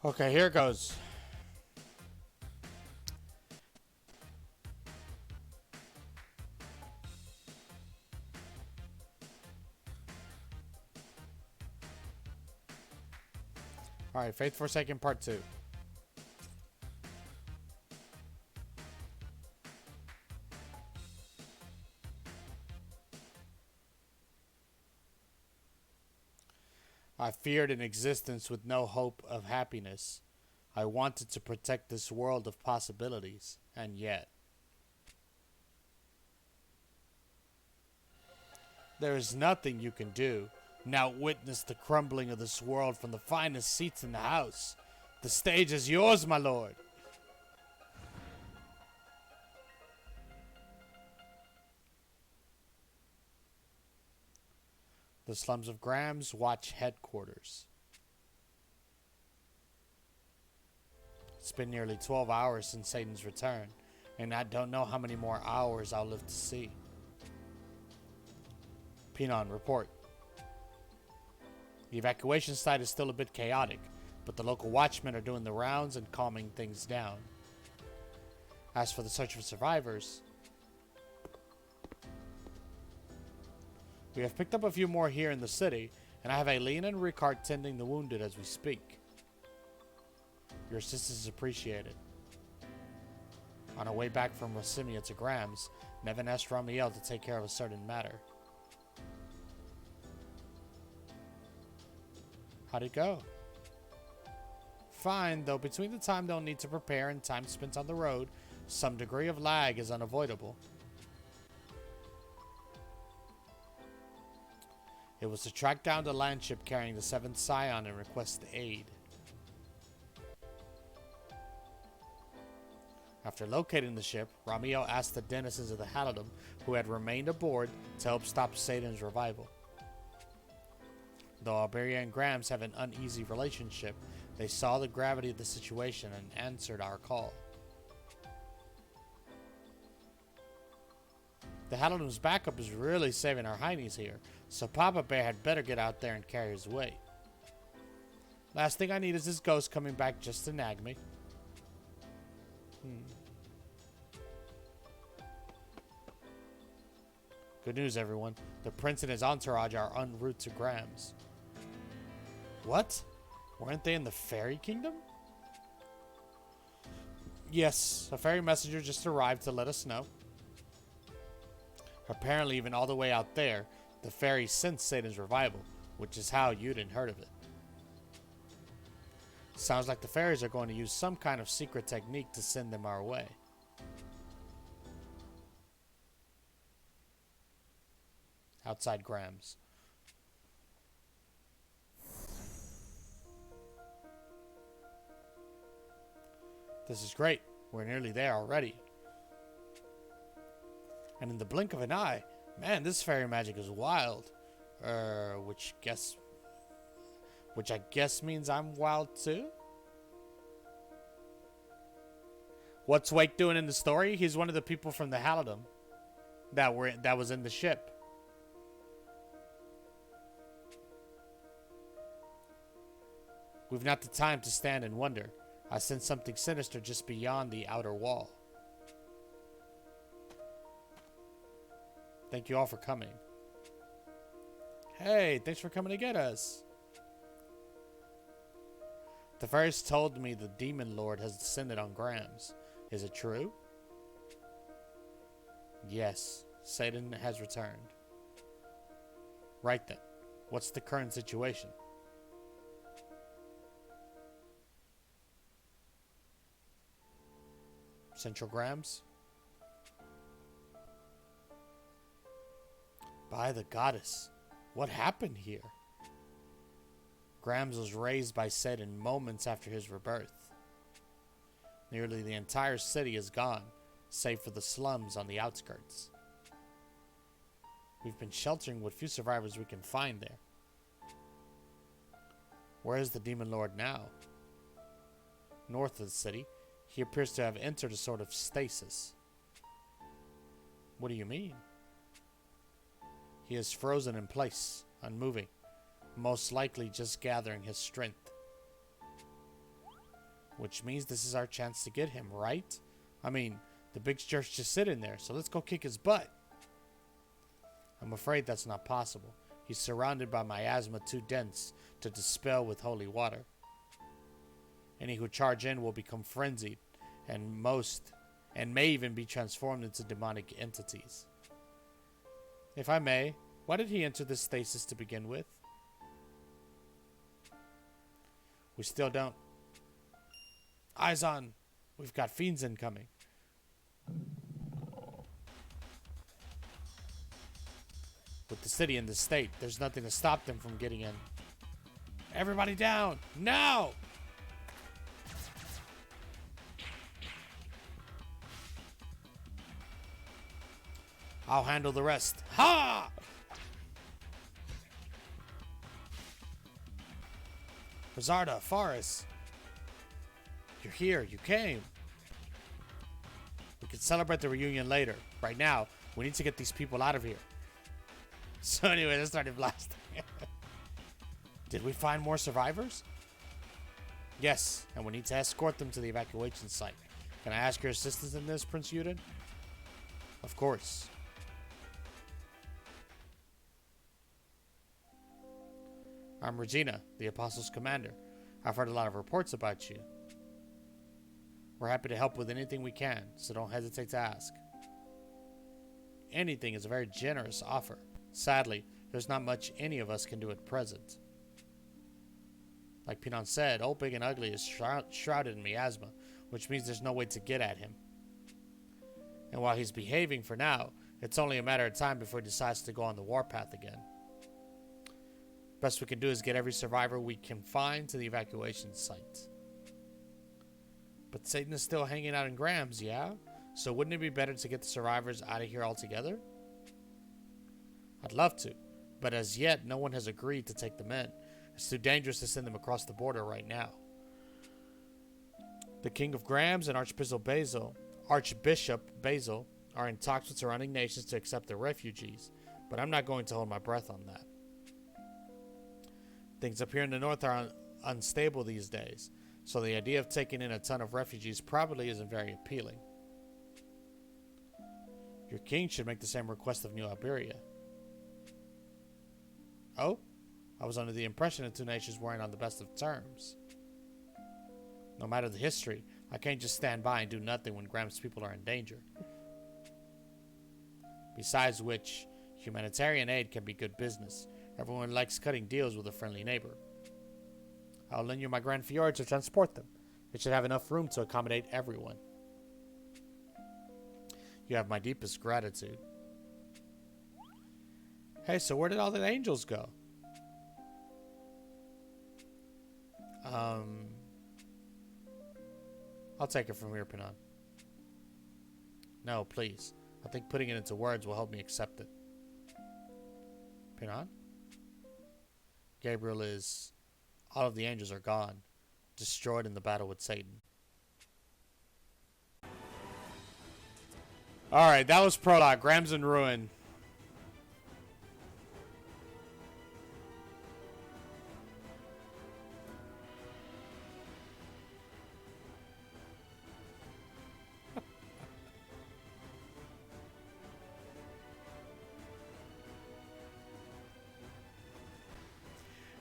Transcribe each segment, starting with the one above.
Okay, here it goes. Alright, Faith Forsaken Part 2. I feared an existence with no hope of happiness. I wanted to protect this world of possibilities, and yet there is nothing you can do. Now witness the crumbling of this world from the finest seats in the house. The stage is yours, my lord. The slums of Grams Watch Headquarters. It's been nearly 12 hours since Satan's return, and I don't know how many more hours I'll live to see. Pinon, report. The evacuation site is still a bit chaotic, but the local watchmen are doing the rounds and calming things down. As for the search for survivors, we have picked up a few more here in the city, and I have Aileen and Ricard tending the wounded as we speak. Your assistance is appreciated. On our way back from Rosimia to Grams, Nevin asked Ramiel to take care of a certain matter. How'd it go? Fine, though between the time they'll need to prepare and time spent on the road, some degree of lag is unavoidable. It was to track down the land ship carrying the 7th Scion and request aid. After locating the ship, Ramiel asked the denizens of the Halidom who had remained aboard to help stop Satan's revival. Though Alberia and Grams have an uneasy relationship, they saw the gravity of the situation and answered our call. The Halidom's backup is really saving our heinies here, so Papa Bear had better get out there and carry his weight. Last thing I need is this ghost coming back just to nag me. Good news, everyone. The prince and his entourage are en route to Grams. What? Weren't they in the fairy kingdom? Yes, a fairy messenger just arrived to let us know. Apparently, even all the way out there, the fairy sensed Satan's revival, which is how you didn't heard of it. Sounds like the fairies are going to use some kind of secret technique to send them our way. Outside Grams. This is great. We're nearly there already. And in the blink of an eye, man, this fairy magic is wild. Which I guess means I'm wild too? What's Wake doing in the story? He's one of the people from the Halidom that was in the ship. We've not the time to stand and wonder. I sense something sinister just beyond the outer wall. Thank you all for coming. Hey, thanks for coming to get us. The fairies told me the demon lord has descended on Grams. Is it true? Yes, Satan has returned. Right then, what's the current situation? Central Grams? By the goddess, what happened here? Grams was raised by Satan moments after his rebirth. Nearly the entire city is gone, save for the slums on the outskirts. We've been sheltering what few survivors we can find there. Where is the demon lord now? North of the city, he appears to have entered a sort of stasis. What do you mean? He is frozen in place, unmoving, most likely just gathering his strength. Which means this is our chance to get him, right? I mean, the big jerk's just sitting there, so let's go kick his butt. I'm afraid that's not possible. He's surrounded by miasma too dense to dispel with holy water. Any who charge in will become frenzied, and may even be transformed into demonic entities. If I may, why did he enter this stasis to begin with? We still don't. Eyes on. We've got fiends incoming. With the city in this state, there's nothing to stop them from getting in. Everybody down! Now! I'll handle the rest. Ha! Rizarda, Forrest. You're here. You came. We can celebrate the reunion later. Right now, we need to get these people out of here. So anyway, let's start blasting. Did we find more survivors? Yes, and we need to escort them to the evacuation site. Can I ask your assistance in this, Prince Yuden? Of course. I'm Regina, the Apostle's commander. I've heard a lot of reports about you. We're happy to help with anything we can, so don't hesitate to ask. Anything is a very generous offer. Sadly, there's not much any of us can do at present. Like Pinon said, Old Big and Ugly is shrouded in miasma, which means there's no way to get at him. And while he's behaving for now, it's only a matter of time before he decides to go on the warpath again. Best we can do is get every survivor we can find to the evacuation site. But Satan is still hanging out in Grams, yeah? So wouldn't it be better to get the survivors out of here altogether? I'd love to, but as yet no one has agreed to take them in. It's too dangerous to send them across the border right now. The King of Grams and Archbishop Basil are in talks with surrounding nations to accept the refugees, but I'm not going to hold my breath on that. Things up here in the north are unstable these days, so the idea of taking in a ton of refugees probably isn't very appealing. Your king should make the same request of New Iberia. Oh? I was under the impression the two nations weren't on the best of terms. No matter the history, I can't just stand by and do nothing when Graham's people are in danger. Besides which, humanitarian aid can be good business. Everyone likes cutting deals with a friendly neighbor. I'll lend you my Grand Fiord to transport them. It should have enough room to accommodate everyone. You have my deepest gratitude. Hey, so where did all the angels go? I'll take it from here, Pinon. No, please. I think putting it into words will help me accept it. Pinon? Gabriel is... All of the angels are gone. Destroyed in the battle with Satan. Alright, that was prologue. Graham's in ruin.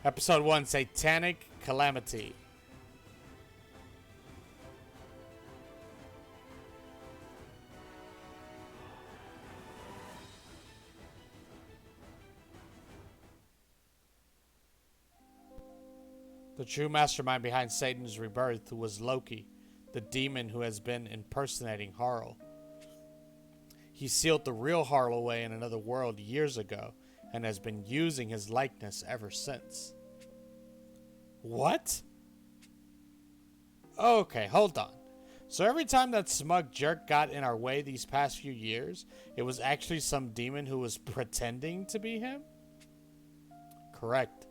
Episode 1, Satanic Calamity. The true mastermind behind Satan's rebirth was Loki, the demon who has been impersonating Harl. He sealed the real Harl away in another world years ago, and has been using his likeness ever since. What? Okay, hold on. So every time that smug jerk got in our way these past few years, it was actually some demon who was pretending to be him? Correct.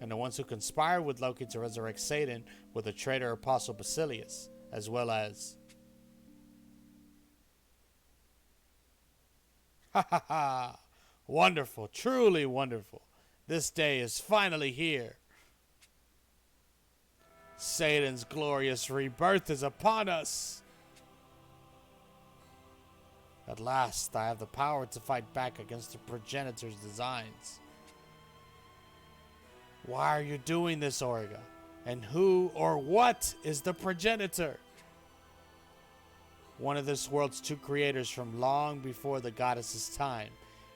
And the ones who conspired with Loki to resurrect Satan were the traitor Apostle Basilius, as well as... Ha ha ha! Wonderful, truly wonderful. This day is finally here. Satan's glorious rebirth is upon us. At last, I have the power to fight back against the progenitor's designs. Why are you doing this, Origa? And who or what is the progenitor? One of this world's two creators from long before the goddess's time,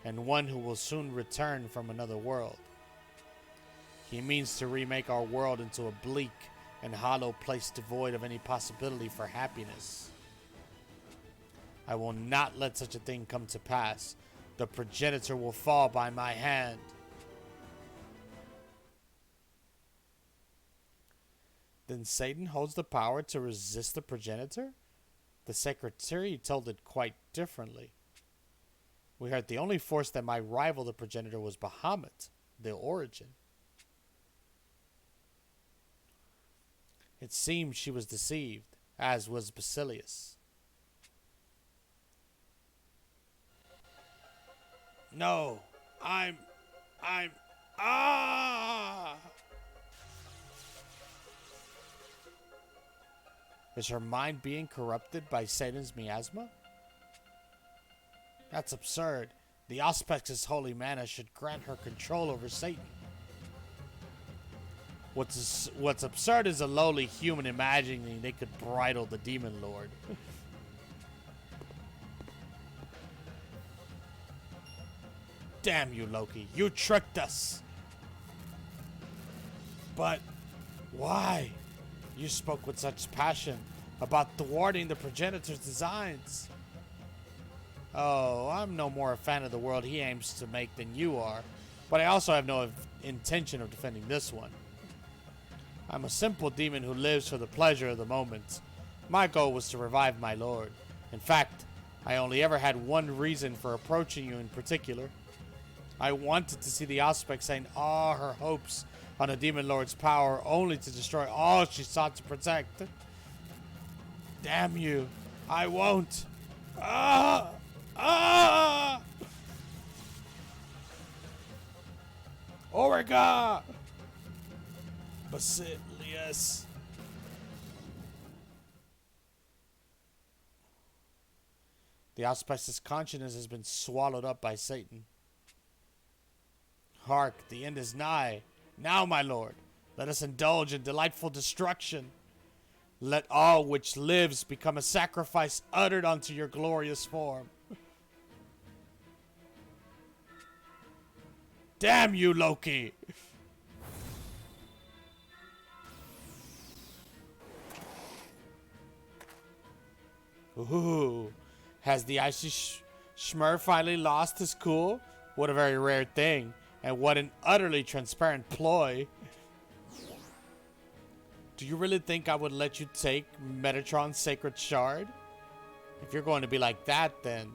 and one who will soon return from another world. He means to remake our world into a bleak and hollow place devoid of any possibility for happiness. I will not let such a thing come to pass. The progenitor will fall by my hand. Then Satan holds the power to resist the progenitor? The secretary told it quite differently. We heard the only force that might rival the progenitor was Bahamut, the origin. It seems she was deceived, as was Basilius. No, Is her mind being corrupted by Satan's miasma? That's absurd. The Auspex's holy mana should grant her control over Satan. What's absurd is a lowly human imagining they could bridle the demon lord. Damn you, Loki. You tricked us. But why? You spoke with such passion about thwarting the progenitor's designs. Oh, I'm no more a fan of the world he aims to make than you are, but I also have no intention of defending this one. I'm a simple demon who lives for the pleasure of the moment. My goal was to revive my lord. In fact, I only ever had one reason for approaching you in particular. I wanted to see the Auspex saying all her hopes on a demon lord's power only to destroy all she sought to protect. Damn you. I won't. Ah! Ah! Origa! Basilius. The Auspex's consciousness has been swallowed up by Satan. Hark, the end is nigh. Now, my lord, let us indulge in delightful destruction. Let all which lives become a sacrifice uttered unto your glorious form. Damn you, Loki! Ooh, has the icy Schmur finally lost his cool? What a very rare thing, and what an utterly transparent ploy. Do you really think I would let you take Metatron's sacred shard? If you're going to be like that, then...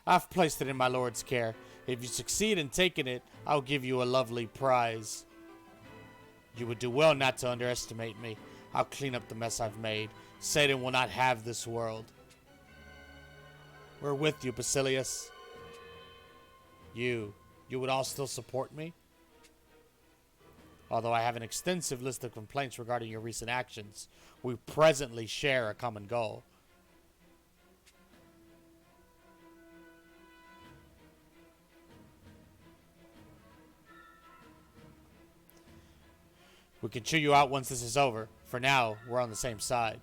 I've placed it in my lord's care. If you succeed in taking it, I'll give you a lovely prize. You would do well not to underestimate me. I'll clean up the mess I've made. Satan will not have this world. We're with you, Basilius. You would all still support me? Although I have an extensive list of complaints regarding your recent actions, we presently share a common goal. We can chew you out once this is over. For now, we're on the same side.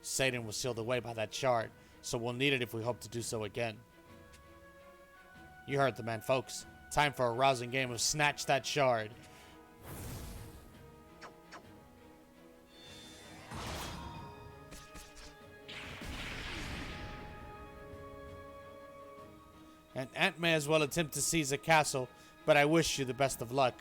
Satan was sealed away by that shard, so we'll need it if we hope to do so again. You heard the man, folks. Time for a rousing game of Snatch That Shard. An ant may as well attempt to seize a castle, but I wish you the best of luck.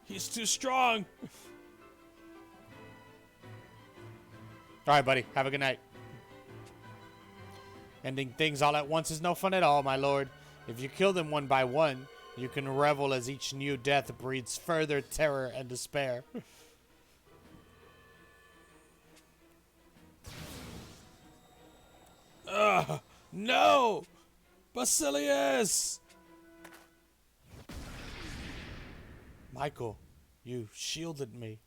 He's too strong. Alright, buddy. Have a good night. Ending things all at once is no fun at all, my lord. If you kill them one by one, you can revel as each new death breeds further terror and despair. Ugh! No! Basilius! Michael, you shielded me.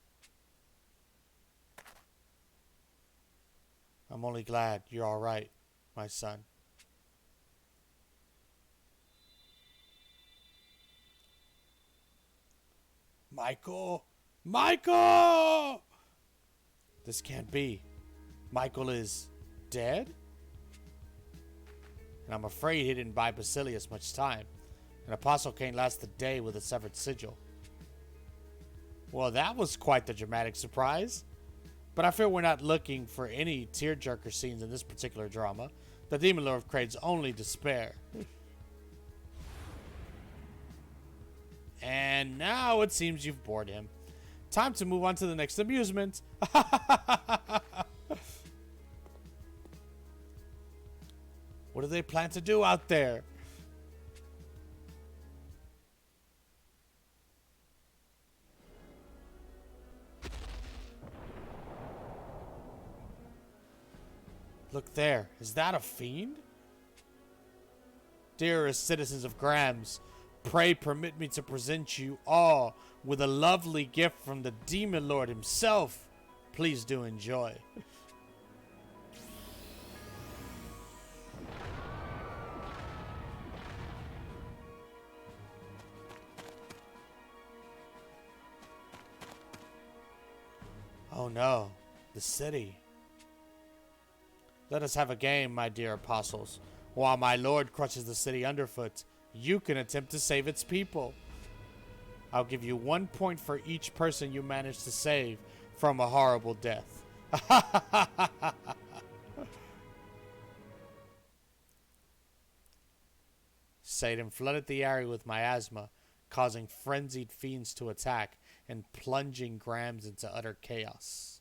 I'm only glad you're all right, my son. Michael! Michael! This can't be. Michael is dead? And I'm afraid he didn't buy Basilius much time. An apostle can't last a day with a severed sigil. Well, that was quite the dramatic surprise. But I feel we're not looking for any tearjerker scenes in this particular drama. The Demon Lord craves only despair. And now it seems you've bored him. Time to move on to the next amusement. What do they plan to do out there? Look there. Is that a fiend? Dearest citizens of Grams, pray permit me to present you all with a lovely gift from the Demon Lord himself. Please do enjoy. Oh no, the city. Let us have a game, my dear apostles. While my lord crushes the city underfoot, you can attempt to save its people. I'll give you 1 point for each person you manage to save from a horrible death. Satan flooded the area with miasma, causing frenzied fiends to attack and plunging Grams into utter chaos.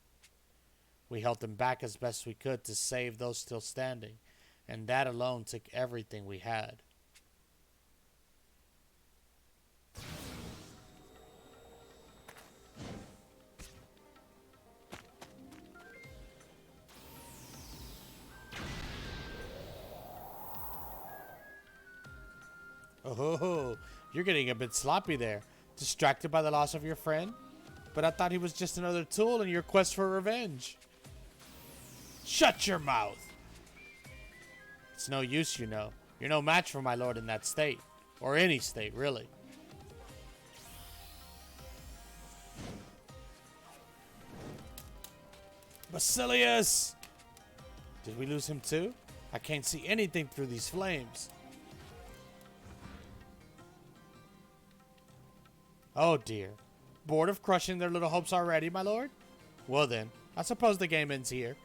We held them back as best we could to save those still standing, and that alone took everything we had. Oh, you're getting a bit sloppy there. Distracted by the loss of your friend? But I thought he was just another tool in your quest for revenge. Shut your mouth! It's no use, you know. You're no match for my lord in that state. Or any state, really. Basilius! Did we lose him too? I can't see anything through these flames. Oh dear. Bored of crushing their little hopes already, my lord? Well then, I suppose the game ends here.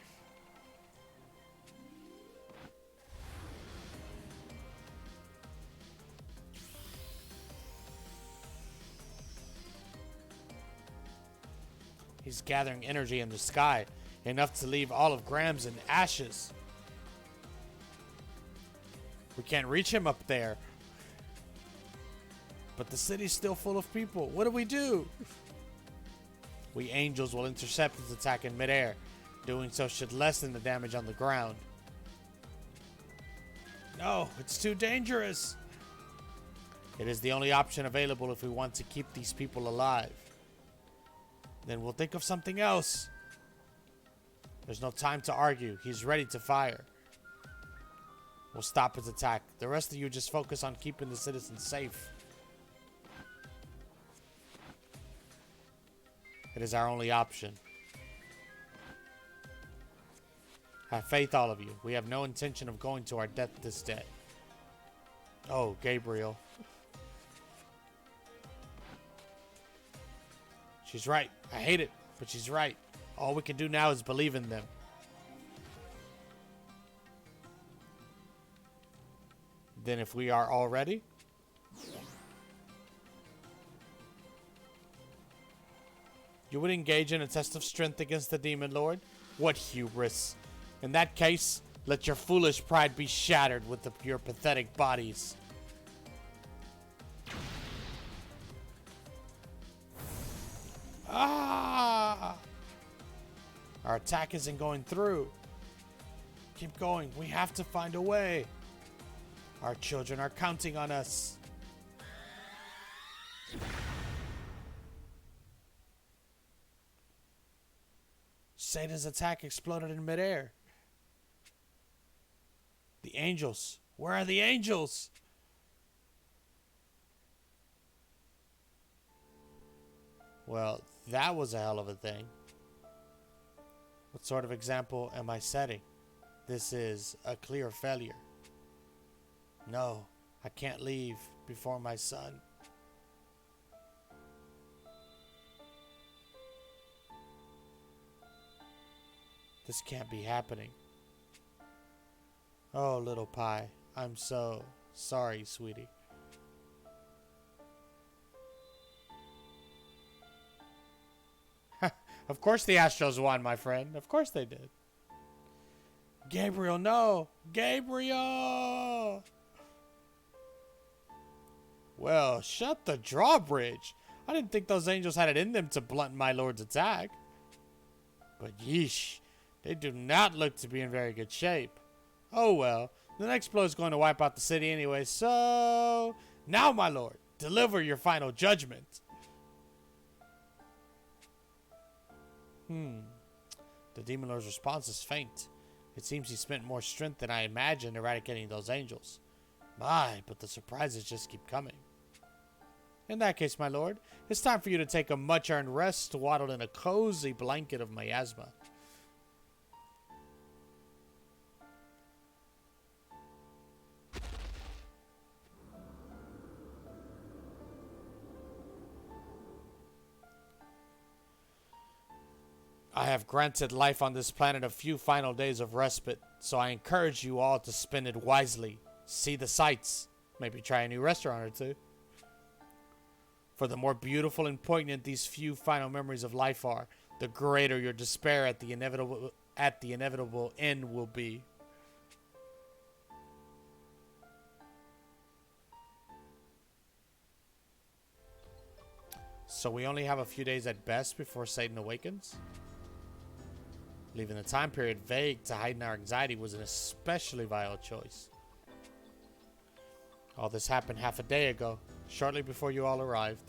He's gathering energy in the sky, enough to leave all of Grams in ashes. We can't reach him up there. But the city's still full of people. What do? We angels will intercept his attack in midair. Doing so should lessen the damage on the ground. No, it's too dangerous. It is the only option available if we want to keep these people alive. Then we'll think of something else. There's no time to argue. He's ready to fire. We'll stop his attack. The rest of you just focus on keeping the citizens safe. It is our only option. Have faith, all of you. We have no intention of going to our death this day. Oh, Gabriel. She's right. I hate it, but she's right. All we can do now is believe in them. Then if we are all ready... You would engage in a test of strength against the Demon Lord? What hubris. In that case, let your foolish pride be shattered with your pathetic bodies. Our attack isn't going through. Keep going. We have to find a way. Our children are counting on us. Satan's attack exploded in midair. The angels. Where are the angels? Well, that was a hell of a thing. What sort of example am I setting? This is a clear failure. No, I can't leave before my son. This can't be happening. Oh, little pie, I'm so sorry, sweetie. Of course the Astros won, my friend. Of course they did. Gabriel, no! Gabriel! Well, shut the drawbridge. I didn't think those angels had it in them to blunt my lord's attack. But yeesh, they do not look to be in very good shape. Oh well, the next blow is going to wipe out the city anyway, so... Now, my lord, deliver your final judgment. The Demon Lord's response is faint. It seems he spent more strength than I imagined eradicating those angels. My, but the surprises just keep coming. In that case, my lord, it's time for you to take a much-earned rest swaddled in a cozy blanket of miasma. I have granted life on this planet a few final days of respite, so I encourage you all to spend it wisely. See the sights. Maybe try a new restaurant or two. For the more beautiful and poignant these few final memories of life are, the greater your despair at the inevitable end will be. So we only have a few days at best before Satan awakens? Leaving the time period vague to heighten our anxiety was an especially vile choice. All this happened half a day ago, shortly before you all arrived.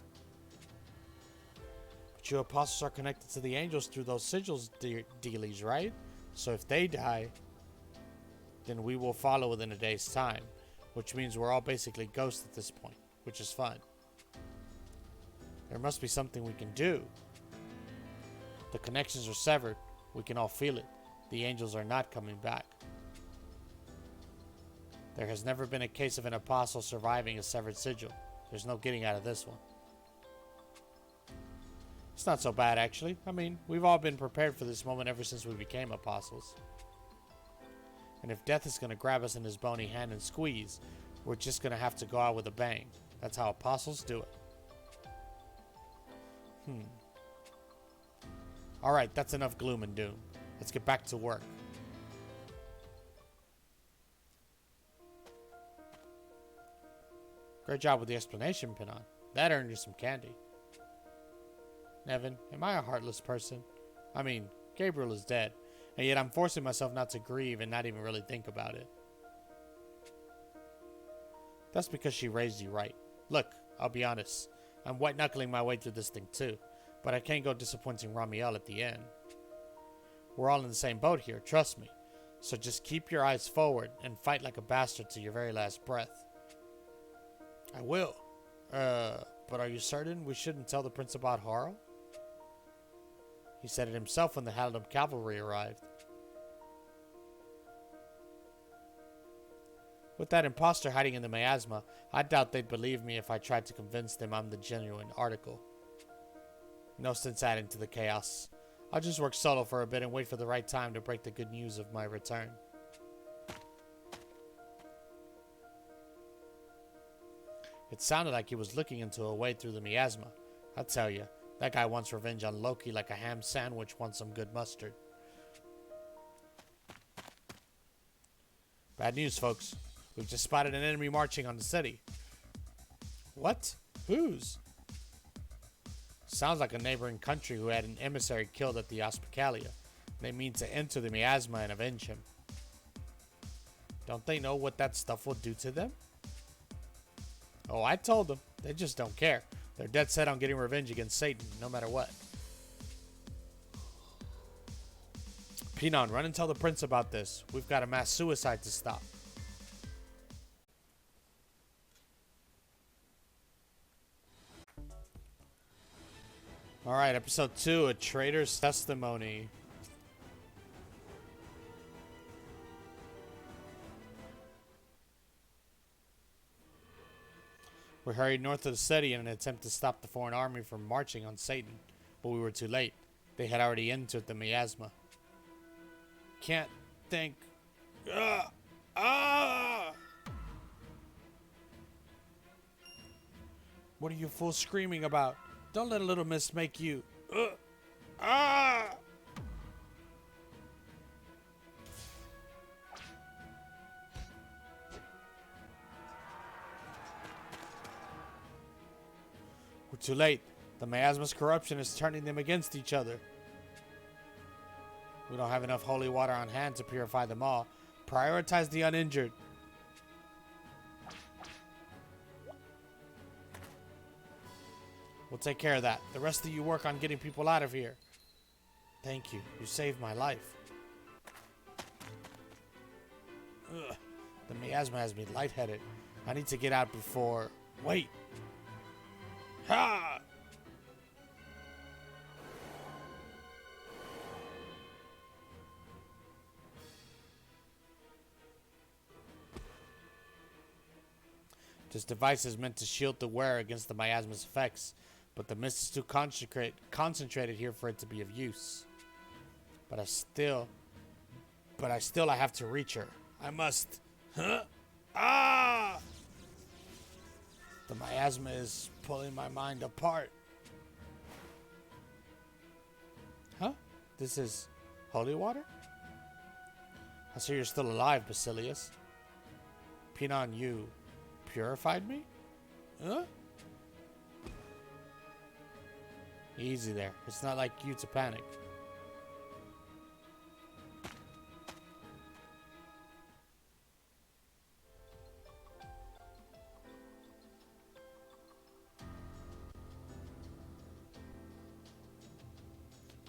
But you apostles are connected to the angels through those sigils dealies, right? So if they die, then we will follow within a day's time, which means we're all basically ghosts at this point, which is fun. There must be something we can do. The connections are severed. We can all feel it. The angels are not coming back. There has never been a case of an apostle surviving a severed sigil. There's no getting out of this one. It's not so bad, actually. I mean, we've all been prepared for this moment ever since we became apostles. And if death is going to grab us in his bony hand and squeeze, we're just going to have to go out with a bang. That's how apostles do it. Alright, that's enough gloom and doom. Let's get back to work. Great job with the explanation, Pinon. That earned you some candy. Nevin, am I a heartless person? I mean, Gabriel is dead, and yet I'm forcing myself not to grieve and not even really think about it. That's because she raised you right. Look, I'll be honest. I'm white-knuckling my way through this thing too. But I can't go disappointing Ramiel at the end. We're all in the same boat here, trust me. So just keep your eyes forward and fight like a bastard to your very last breath. I will. But are you certain we shouldn't tell the prince about Harl? He said it himself when the Halidom cavalry arrived. With that imposter hiding in the miasma, I doubt they'd believe me if I tried to convince them I'm the genuine article. No sense adding to the chaos. I'll just work solo for a bit and wait for the right time to break the good news of my return. It sounded like he was looking into a way through the miasma. I tell you, that guy wants revenge on Loki like a ham sandwich wants some good mustard. Bad news, folks. We've just spotted an enemy marching on the city. What? Whose? Sounds like a neighboring country who had an emissary killed at the Hospitalia. They mean to enter the miasma and avenge him. Don't they know what that stuff will do to them? Oh, I told them. They just don't care. They're dead set on getting revenge against Satan, no matter what. Pinon, run and tell the prince about this. We've got a mass suicide to stop. Alright, episode 2, A Traitor's Testimony. We hurried north of the city in an attempt to stop the foreign army from marching on Satan, but we were too late. They had already entered the miasma. Can't think. What are you fools screaming about? Don't let a little miss make you. We're too late. The miasma's corruption is turning them against each other. We don't have enough holy water on hand to purify them all. Prioritize the uninjured. We'll take care of that. The rest of you work on getting people out of here. Thank you. You saved my life. Ugh. The miasma has me lightheaded. I need to get out before... Wait. Ha! This device is meant to shield the wearer against the miasma's effects, but the mist is too concentrated here for it to be of use. But I still have to reach her. I must. Huh? Ah! The miasma is pulling my mind apart. Huh? This is holy water? I see you're still alive, Basilius. Pinon, you purified me? Huh? Easy there. It's not like you to panic.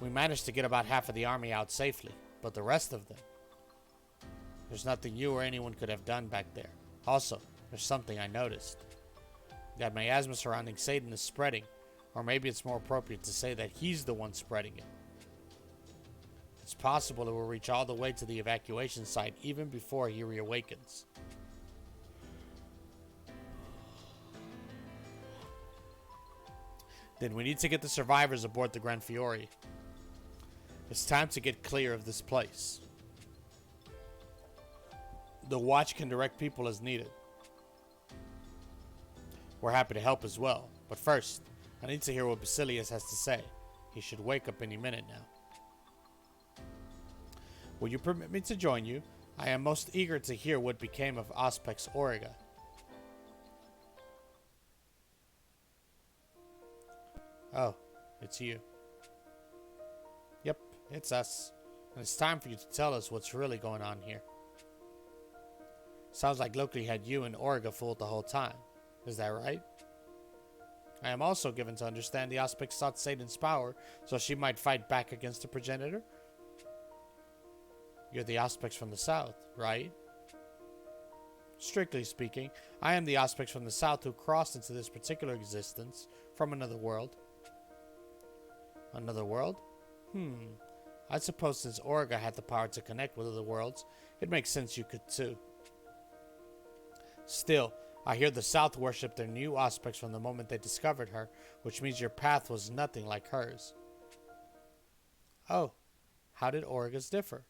We managed to get about half of the army out safely, but the rest of them... There's nothing you or anyone could have done back there. Also, there's something I noticed. That miasma surrounding Satan is spreading, or maybe it's more appropriate to say that he's the one spreading it. It's possible it will reach all the way to the evacuation site even before he reawakens. Then we need to get the survivors aboard the Gran Fiore. It's time to get clear of this place. The watch can direct people as needed. We're happy to help as well, but first, I need to hear what Basilius has to say. He should wake up any minute now. Will you permit me to join you? I am most eager to hear what became of Auspex Auriga. Oh, it's you. Yep, it's us. And it's time for you to tell us what's really going on here. Sounds like Loki had you and Auriga fooled the whole time. Is that right? I am also given to understand the Auspex sought Satan's power, so she might fight back against the progenitor? You're the Auspex from the south, right? Strictly speaking, I am the Auspex from the south who crossed into this particular existence from another world. Another world? I suppose since Auriga had the power to connect with other worlds, it makes sense you could too. Still, I hear the South worshipped their new Auspex from the moment they discovered her, which means your path was nothing like hers. Oh, how did Auriga's differ?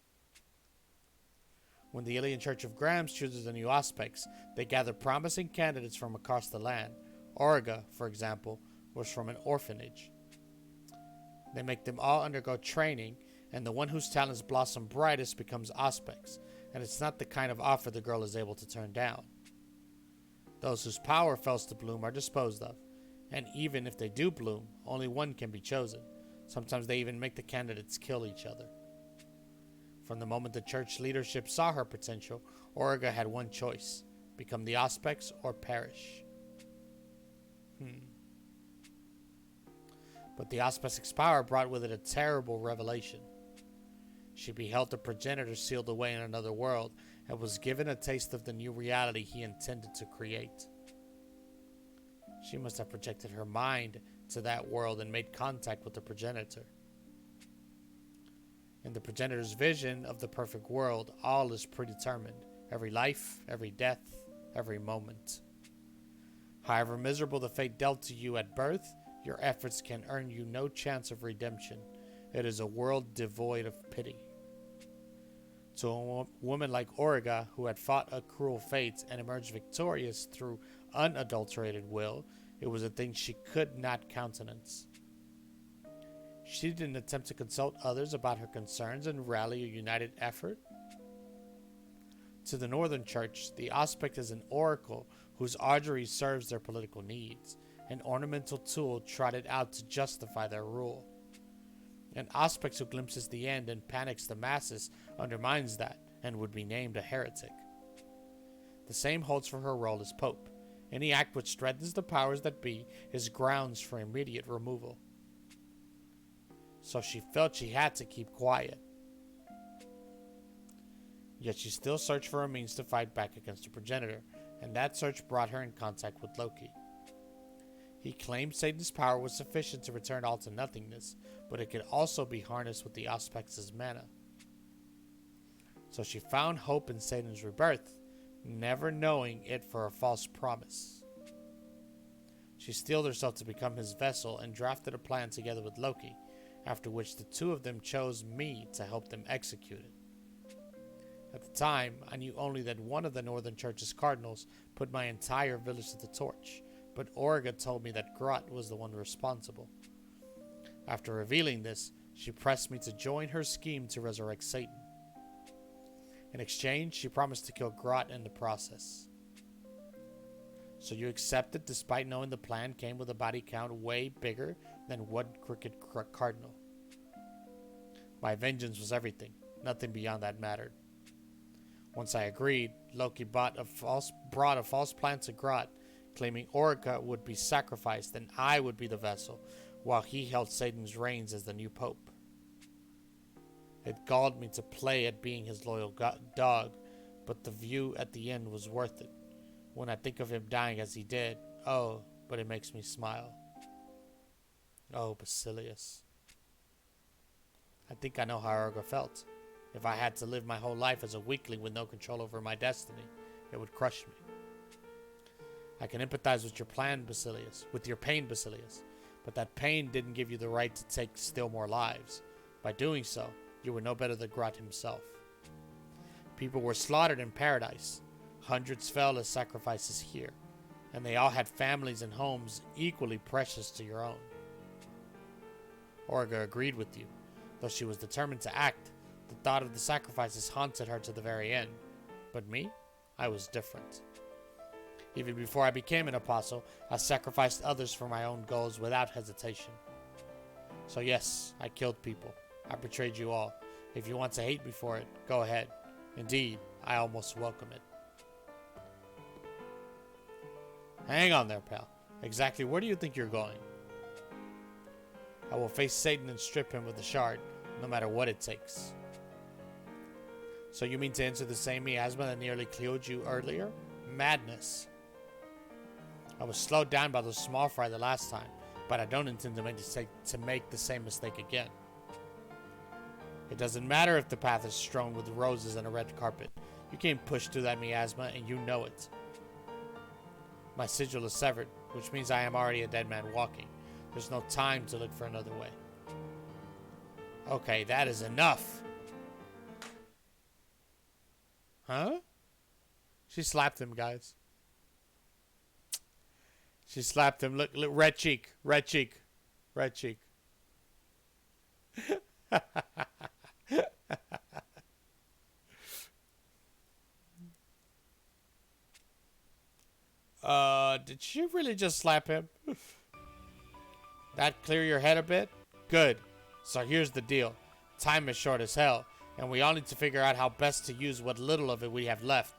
When the Alien Church of Grams chooses a new Auspex, they gather promising candidates from across the land. Auriga, for example, was from an orphanage. They make them all undergo training, and the one whose talents blossom brightest becomes Auspex, and it's not the kind of offer the girl is able to turn down. Those whose power fails to bloom are disposed of, and even if they do bloom, only one can be chosen. Sometimes they even make the candidates kill each other. From the moment the church leadership saw her potential, Origa had one choice: become the Auspex or perish. But the Auspex's power brought with it a terrible revelation. She beheld the progenitor sealed away in another world and was given a taste of the new reality he intended to create. She must have projected her mind to that world and made contact with the progenitor. In the progenitor's vision of the perfect world, all is predetermined. Every life, every death, every moment. However miserable the fate dealt to you at birth, your efforts can earn you no chance of redemption. It is a world devoid of pity. To a woman like Origa, who had fought a cruel fate and emerged victorious through unadulterated will, it was a thing she could not countenance. She didn't attempt to consult others about her concerns and rally a united effort. To the Northern Church, the Auspex is an oracle whose augury serves their political needs, an ornamental tool trotted out to justify their rule. An Auspex who glimpses the end and panics the masses undermines that and would be named a heretic. The same holds for her role as Pope. Any act which threatens the powers that be is grounds for immediate removal. So she felt she had to keep quiet. Yet she still searched for a means to fight back against the progenitor, and that search brought her in contact with Loki. He claimed Satan's power was sufficient to return all to nothingness, but it could also be harnessed with the Auspex's mana. So she found hope in Satan's rebirth, never knowing it for a false promise. She steeled herself to become his vessel and drafted a plan together with Loki, after which the two of them chose me to help them execute it. At the time, I knew only that one of the Northern Church's cardinals put my entire village to the torch, but Origa told me that Grot was the one responsible. After revealing this, she pressed me to join her scheme to resurrect Satan. In exchange, she promised to kill Grot in the process. So you accepted despite knowing the plan came with a body count way bigger than one crooked cardinal. My vengeance was everything. Nothing beyond that mattered. Once I agreed, Loki brought a false plan to Grot, claiming Orica would be sacrificed and I would be the vessel, while he held Satan's reins as the new pope. It galled me to play at being his loyal dog, but the view at the end was worth it. When I think of him dying as he did, but it makes me smile. Oh, Basilius. I think I know how Origa felt. If I had to live my whole life as a weakling with no control over my destiny, it would crush me. I can empathize with your plan, Basilius, with your pain, Basilius, but that pain didn't give you the right to take still more lives. By doing so, you were no better than Grot himself. People were slaughtered in paradise. Hundreds fell as sacrifices here, and they all had families and homes equally precious to your own. Origa agreed with you. Though she was determined to act, the thought of the sacrifices haunted her to the very end. But me? I was different. Even before I became an apostle, I sacrificed others for my own goals without hesitation. So yes, I killed people. I betrayed you all. If you want to hate me for it, go ahead. Indeed, I almost welcome it. Hang on there, pal. Exactly where do you think you're going? I will face Satan and strip him with the shard, no matter what it takes. So you mean to enter the same miasma that nearly killed you earlier? Madness. I was slowed down by those small fry the last time, but I don't intend to make the same mistake again. It doesn't matter if the path is strewn with roses and a red carpet. You can't push through that miasma, and you know it. My sigil is severed, which means I am already a dead man walking. There's no time to look for another way. Okay, that is enough. Huh? She slapped him, guys. She slapped him. Look, red cheek, red cheek, red cheek. Did she really just slap him? That clear your head a bit? Good. So here's the deal. Time is short as hell. And we all need to figure out how best to use what little of it we have left.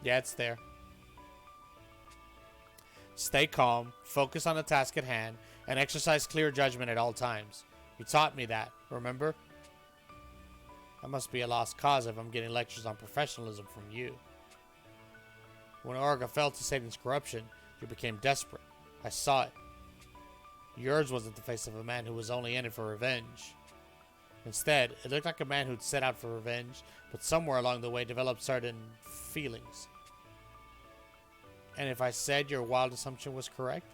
Yeah, it's there. Stay calm, focus on the task at hand, and exercise clear judgment at all times. You taught me that, remember? I must be a lost cause if I'm getting lectures on professionalism from you. When Orga fell to Satan's corruption, you became desperate. I saw it. Yours wasn't the face of a man who was only in it for revenge. Instead, it looked like a man who'd set out for revenge, but somewhere along the way developed certain feelings. And if I said your wild assumption was correct?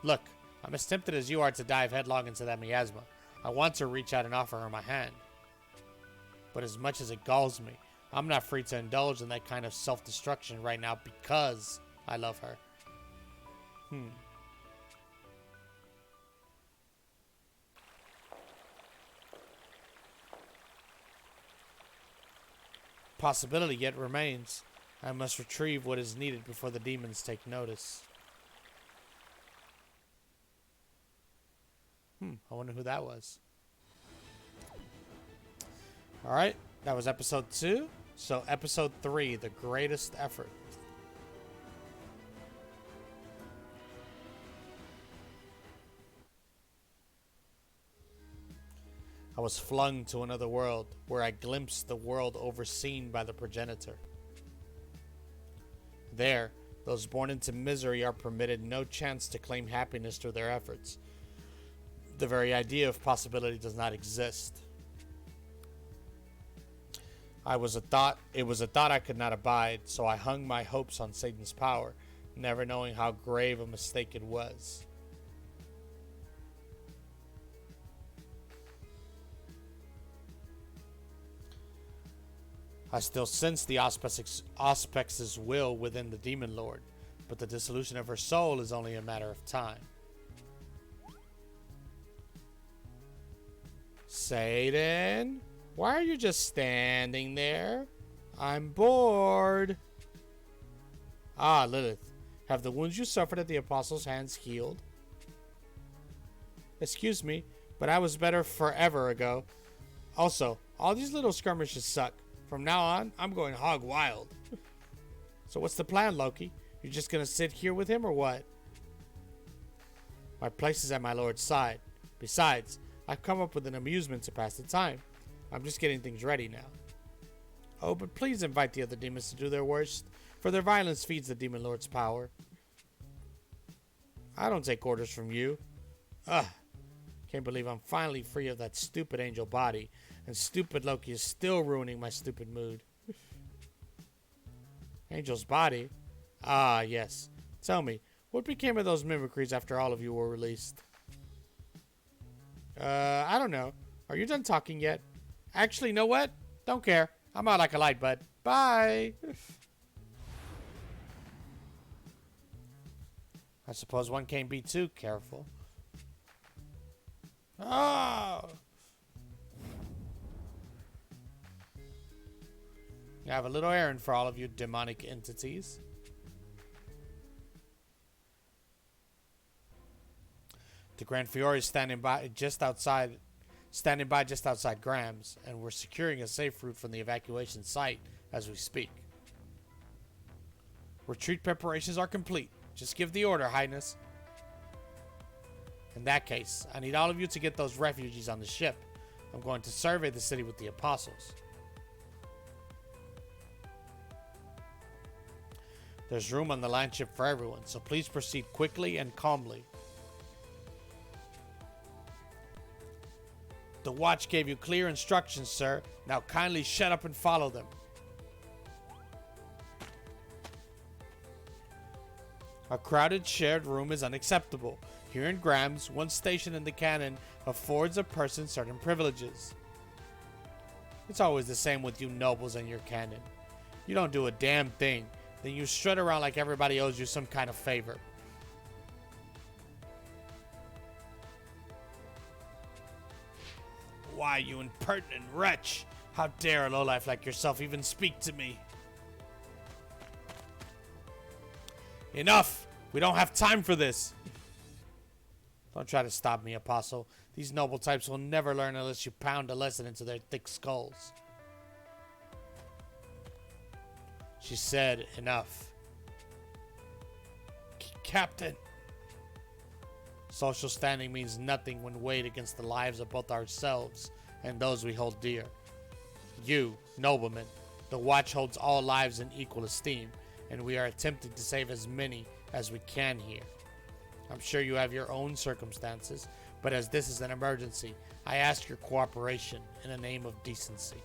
Look, I'm as tempted as you are to dive headlong into that miasma. I want to reach out and offer her my hand. But as much as it galls me, I'm not free to indulge in that kind of self-destruction right now because I love her. Possibility yet remains. I must retrieve what is needed before the demons take notice. I wonder who that was. Alright, that was episode 2. So episode 3, the greatest effort. I was flung to another world, where I glimpsed the world overseen by the progenitor. There, those born into misery are permitted no chance to claim happiness through their efforts. The very idea of possibility does not exist. It was a thought I could not abide, so I hung my hopes on Satan's power, never knowing how grave a mistake it was. I still sense the Auspex's will within the Demon Lord, but the dissolution of her soul is only a matter of time. Satan, why are you just standing there? I'm bored. Ah, Lilith, have the wounds you suffered at the Apostles' hands healed? Excuse me, but I was better forever ago. Also, all these little skirmishes suck. From now on, I'm going hog wild. So what's the plan, Loki? You just gonna sit here with him or what? My place is at my lord's side. Besides, I've come up with an amusement to pass the time. I'm just getting things ready now. Oh, but please invite the other demons to do their worst, for their violence feeds the Demon Lord's power. I don't take orders from you. Ugh. Can't believe I'm finally free of that stupid angel body, and stupid Loki is still ruining my stupid mood. Angel's body? Ah, yes. Tell me, what became of those mimicries after all of you were released? I don't know. Are you done talking yet? Actually, you know what? Don't care. I'm out like a light, bud. Bye! I suppose one can't be too careful. Oh! I have a little errand for all of you demonic entities. The Grand Fiore is standing by just outside Graham's, and we're securing a safe route from the evacuation site as we speak. Retreat preparations are complete. Just give the order, Highness. In that case, I need all of you to get those refugees on the ship. I'm going to survey the city with the Apostles. There's room on the land ship for everyone, so please proceed quickly and calmly. The watch gave you clear instructions, sir. Now kindly shut up and follow them. A crowded shared room is unacceptable. Here in Graham's, one station in the cannon affords a person certain privileges. It's always the same with you nobles and your cannon. You don't do a damn thing. Then you strut around like everybody owes you some kind of favor. Why, you impertinent wretch! How dare a lowlife like yourself even speak to me? Enough! We don't have time for this! Don't try to stop me, Apostle. These noble types will never learn unless you pound a lesson into their thick skulls. She said, enough. Captain! Social standing means nothing when weighed against the lives of both ourselves and those we hold dear. You, nobleman, the Watch holds all lives in equal esteem, and we are attempting to save as many as we can here. I'm sure you have your own circumstances, but as this is an emergency, I ask your cooperation in the name of decency.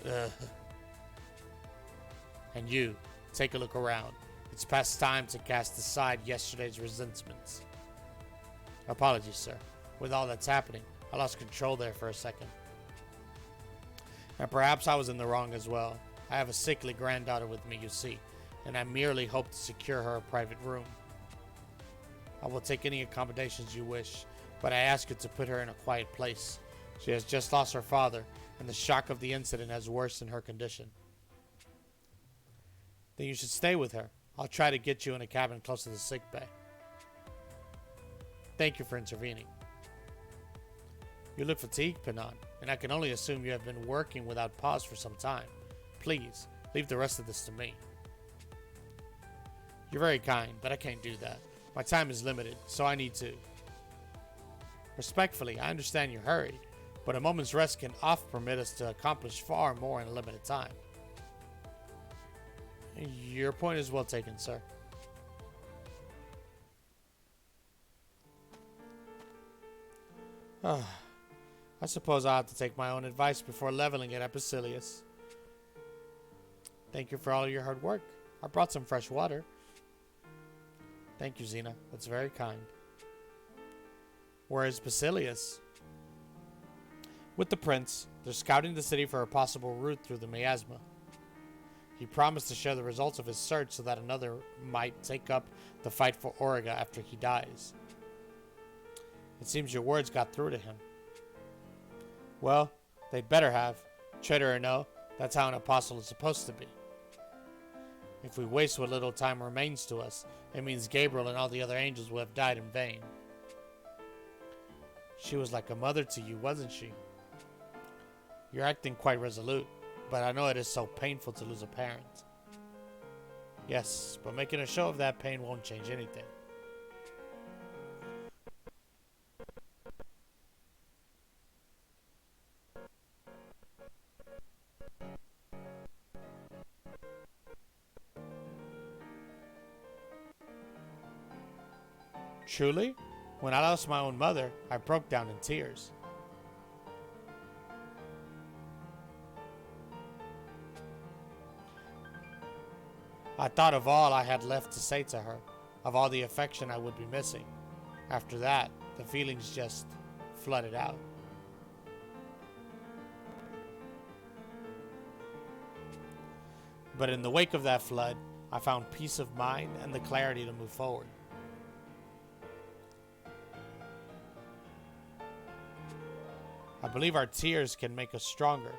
Ugh. And you, take a look around. It's past time to cast aside yesterday's resentments. Apologies, sir. With all that's happening, I lost control there for a second. And perhaps I was in the wrong as well. I have a sickly granddaughter with me, you see, and I merely hope to secure her a private room. I will take any accommodations you wish, but I ask you to put her in a quiet place. She has just lost her father, and the shock of the incident has worsened her condition. Then you should stay with her. I'll try to get you in a cabin close to the sick bay. Thank you for intervening. You look fatigued, Pinon, and I can only assume you have been working without pause for some time. Please, leave the rest of this to me. You're very kind, but I can't do that. My time is limited, so I need to. Respectfully, I understand your hurry, but a moment's rest can often permit us to accomplish far more in a limited time. Your point is well taken, sir. I suppose I'll have to take my own advice before leveling it at Basilius. Thank you for all your hard work. I brought some fresh water. Thank you, Xena. That's very kind. Where is Basilius? With the prince. They're scouting the city for a possible route through the miasma. He promised to share the results of his search so that another might take up the fight for Auriga after he dies. It seems your words got through to him. Well, they'd better have. Traitor or no, that's how an apostle is supposed to be. If we waste what little time remains to us, it means Gabriel and all the other angels will have died in vain. She was like a mother to you, wasn't she? You're acting quite resolute, but I know it is so painful to lose a parent. Yes, but making a show of that pain won't change anything. Truly? When I lost my own mother, I broke down in tears. I thought of all I had left to say to her, of all the affection I would be missing. After that, the feelings just flooded out. But in the wake of that flood, I found peace of mind and the clarity to move forward. I believe our tears can make us stronger,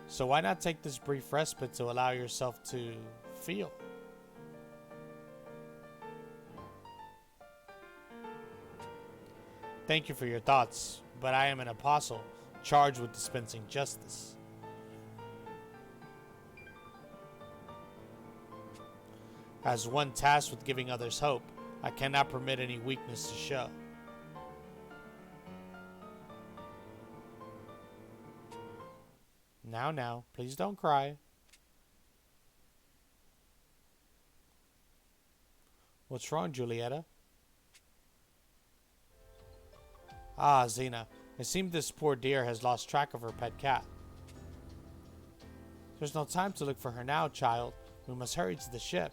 so why not take this brief respite to allow yourself to feel? Thank you for your thoughts, but I am an apostle charged with dispensing justice. As one tasked with giving others hope, I cannot permit any weakness to show. Now, please don't cry. What's wrong, Julieta? Ah, Xena. It seems this poor dear has lost track of her pet cat. There's no time to look for her now, child. We must hurry to the ship.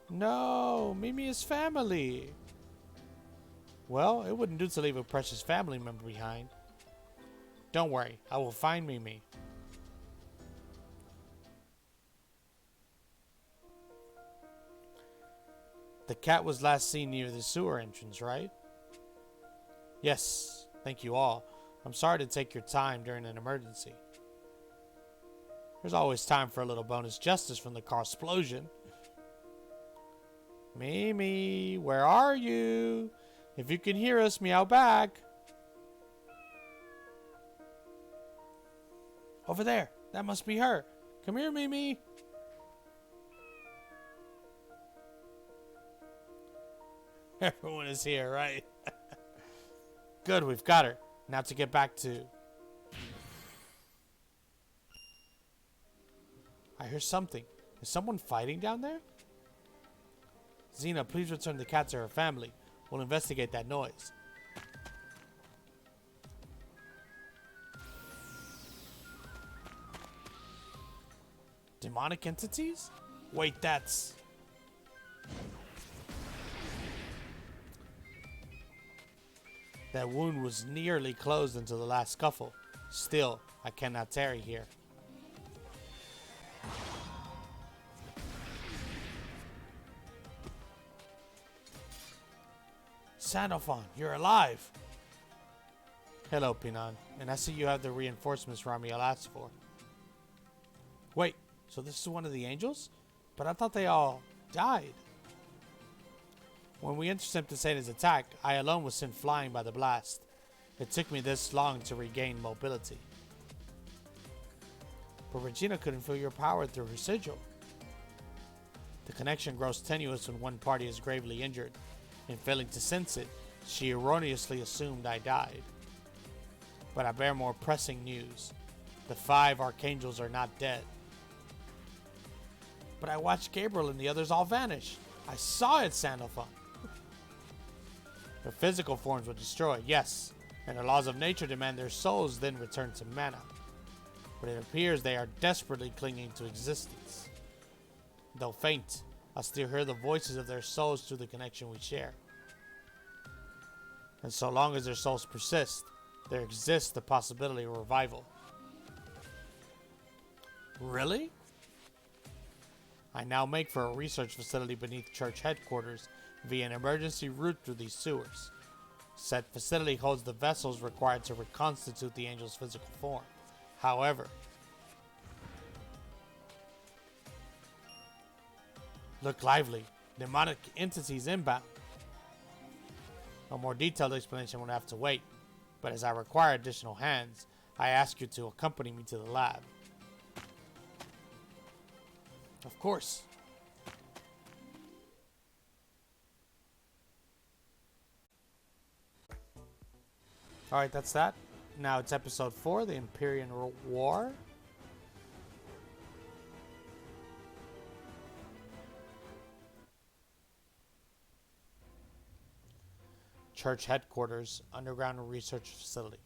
No, Mimi is family. Well, it wouldn't do to leave a precious family member behind. Don't worry, I will find Mimi. The cat was last seen near the sewer entrance, right? Yes, thank you all. I'm sorry to take your time during an emergency. There's always time for a little bonus justice from the car explosion. Mimi, where are you? If you can hear us, meow back. Over there. That must be her. Come here, Mimi. Everyone is here, right? Good, we've got her. Now to get back to... I hear something. Is someone fighting down there? Xena, please return the cat to her family. We'll investigate that noise. Demonic entities? Wait, that's... That wound was nearly closed until the last scuffle. Still, I cannot tarry here. Sandalphon, you're alive! Hello, Pinan. And I see you have the reinforcements Ramiel asked for. Wait, so this is one of the angels? But I thought they all died. When we intercepted Satan's attack, I alone was sent flying by the blast. It took me this long to regain mobility. But Regina couldn't feel your power through her sigil. The connection grows tenuous when one party is gravely injured. In failing to sense it, she erroneously assumed I died. But I bear more pressing news. The 5 archangels are not dead. But I watched Gabriel and the others all vanish. I saw it, Sandalphon. Their physical forms were destroyed, yes, and the laws of nature demand their souls then return to mana. But it appears they are desperately clinging to existence. Though faint, I still hear the voices of their souls through the connection we share. And so long as their souls persist, there exists the possibility of revival. Really? I now make for a research facility beneath church headquarters via an emergency route through these sewers. Said facility holds the vessels required to reconstitute the angel's physical form. However, look lively. Demonic entities inbound. A more detailed explanation would have to wait, but as I require additional hands, I ask you to accompany me to the lab. Of course. Alright, that's that. Now it's episode 4, the Empyrean War. Church headquarters, underground research facility.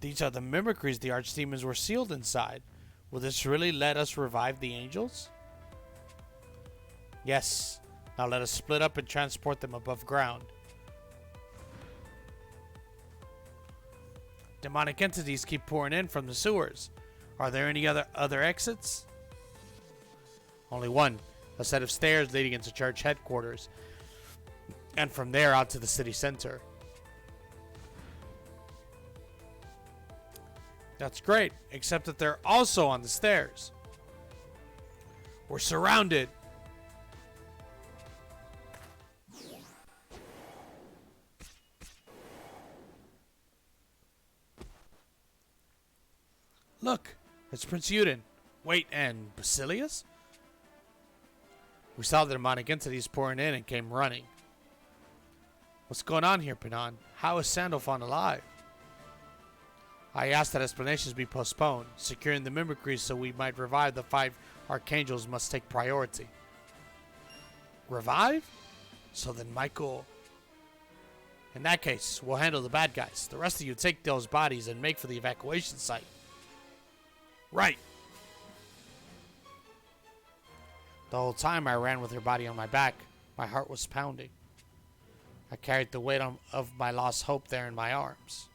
These are the mimicries the archdemons were sealed inside. Will this really let us revive the angels? Yes. Now let us split up and transport them above ground. Demonic entities keep pouring in from the sewers. Are there any other exits? Only one. A set of stairs leading into church headquarters. And from there out to the city center. That's great, except that they're also on the stairs. We're surrounded. Look, it's Prince Yuden. Wait, and Basilius? We saw the demonic entities pouring in and came running. What's going on here, Pinan? How is Sandalphon alive? I asked that explanations be postponed. Securing the mimicries so we might revive the 5 archangels must take priority. Revive? So then Michael... In that case, we'll handle the bad guys. The rest of you take those bodies and make for the evacuation site. Right. The whole time I ran with her body on my back. My heart was pounding. I carried the weight of my lost hope there in my arms.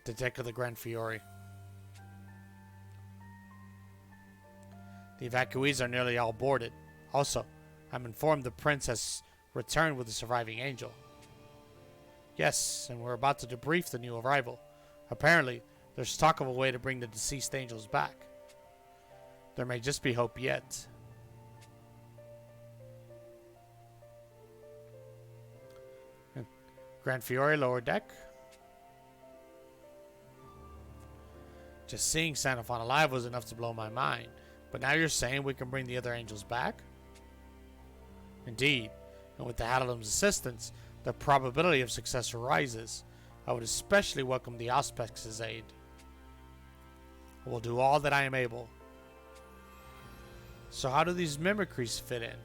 The deck of the Grand Fiore. The evacuees are nearly all boarded. Also, I'm informed the prince has returned with the surviving angel. Yes, and we're about to debrief the new arrival. Apparently, there's talk of a way to bring the deceased angels back. There may just be hope yet. Grand Fiore, lower deck. Just seeing Sanafon alive was enough to blow my mind. But now you're saying we can bring the other angels back? Indeed, and with the Haddam's assistance, the probability of success rises. I would especially welcome the Auspex' aid. I will do all that I am able. So how do these mimicries fit in?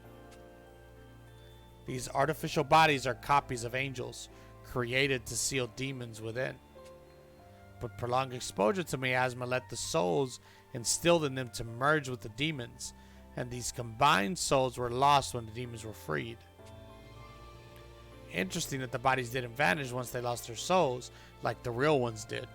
These artificial bodies are copies of angels, created to seal demons within. But prolonged exposure to miasma let the souls instilled in them to merge with the demons, and these combined souls were lost when the demons were freed. Interesting that the bodies didn't vanish once they lost their souls, like the real ones did.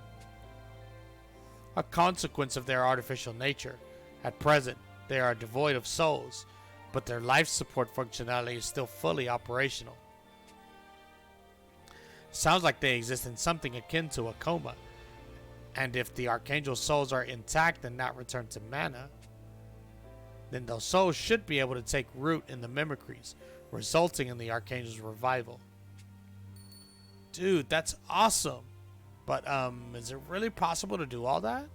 A consequence of their artificial nature. At present, they are devoid of souls, but their life support functionality is still fully operational. Sounds like they exist in something akin to a coma, and if the Archangel's souls are intact and not returned to mana, then those souls should be able to take root in the mimicries, resulting in the Archangel's revival. Dude, that's awesome. But, is it really possible to do all that?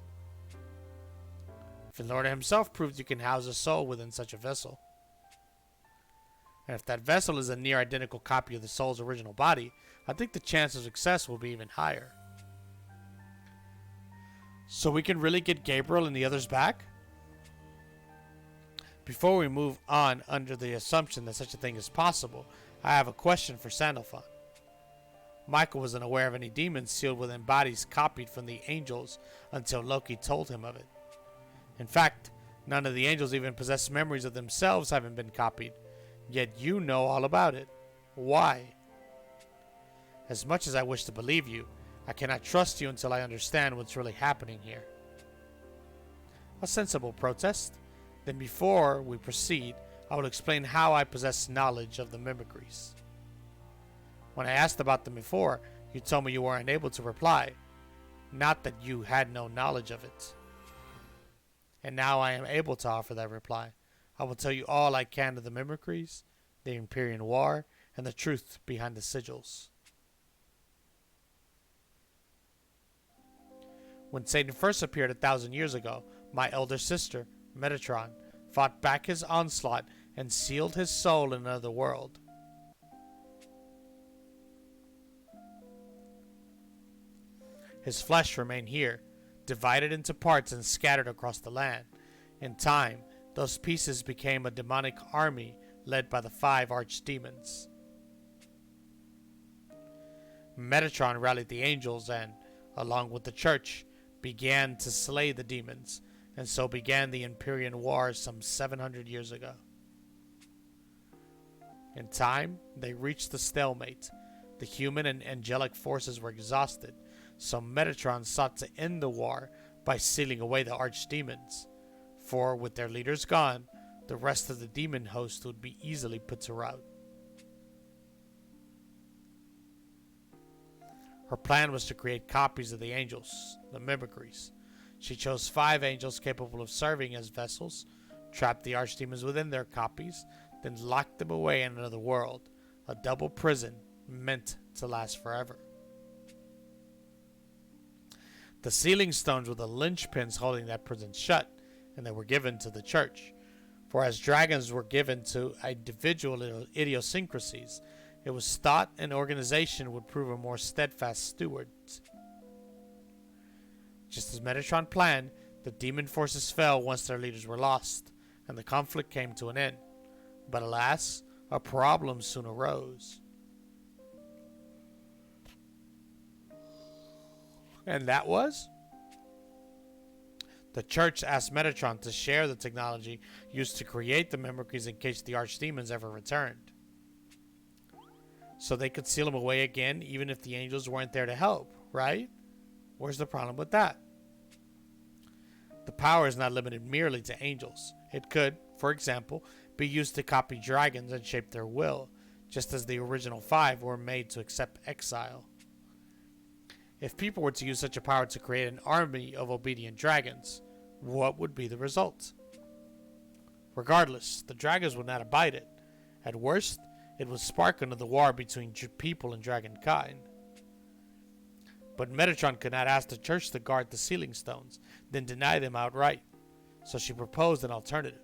Finlorda himself proved you can house a soul within such a vessel. And if that vessel is a near identical copy of the soul's original body, I think the chance of success will be even higher. So we can really get Gabriel and the others back? Before we move on under the assumption that such a thing is possible, I have a question for Sandalphon. Michael wasn't aware of any demons sealed within bodies copied from the angels until Loki told him of it. In fact, none of the angels even possess memories of themselves having been copied, yet you know all about it. Why? As much as I wish to believe you, I cannot trust you until I understand what's really happening here. A sensible protest. Then before we proceed, I will explain how I possess knowledge of the mimicries. When I asked about them before, you told me you were unable to reply, not that you had no knowledge of it. And now I am able to offer that reply. I will tell you all I can of the mimicries, the Empyrean War, and the truth behind the sigils. When Satan first appeared 1,000 years ago, my elder sister, Metatron, fought back his onslaught and sealed his soul in another world. His flesh remained here, divided into parts and scattered across the land. In time, those pieces became a demonic army led by the 5 archdemons. Metatron rallied the angels and, along with the church, began to slay the demons, and so began the Empyrean War some 700 years ago. In time, they reached the stalemate. The human and angelic forces were exhausted, so Metatron sought to end the war by sealing away the archdemons, for with their leaders gone, the rest of the demon host would be easily put to rout. Her plan was to create copies of the angels, the mimicries. She chose 5 angels capable of serving as vessels, trapped the archdemons within their copies, then locked them away in another world, a double prison meant to last forever. The sealing stones were the linchpins holding that prison shut, and they were given to the church. For as dragons were given to individual idiosyncrasies, it was thought an organization would prove a more steadfast steward. Just as Metatron planned, the demon forces fell once their leaders were lost, and the conflict came to an end. But alas, a problem soon arose. And that was? The church asked Metatron to share the technology used to create the mimicries in case the archdemons ever returned. So they could seal them away again even if the angels weren't there to help, right? Where's the problem with that? The power is not limited merely to angels. It could, for example, be used to copy dragons and shape their will, just as the original 5 were made to accept exile. If people were to use such a power to create an army of obedient dragons, what would be the result? Regardless, the dragons would not abide it. At worst, it would spark another war between people and dragonkind. But Metatron could not ask the church to guard the sealing stones, then deny them outright, so she proposed an alternative.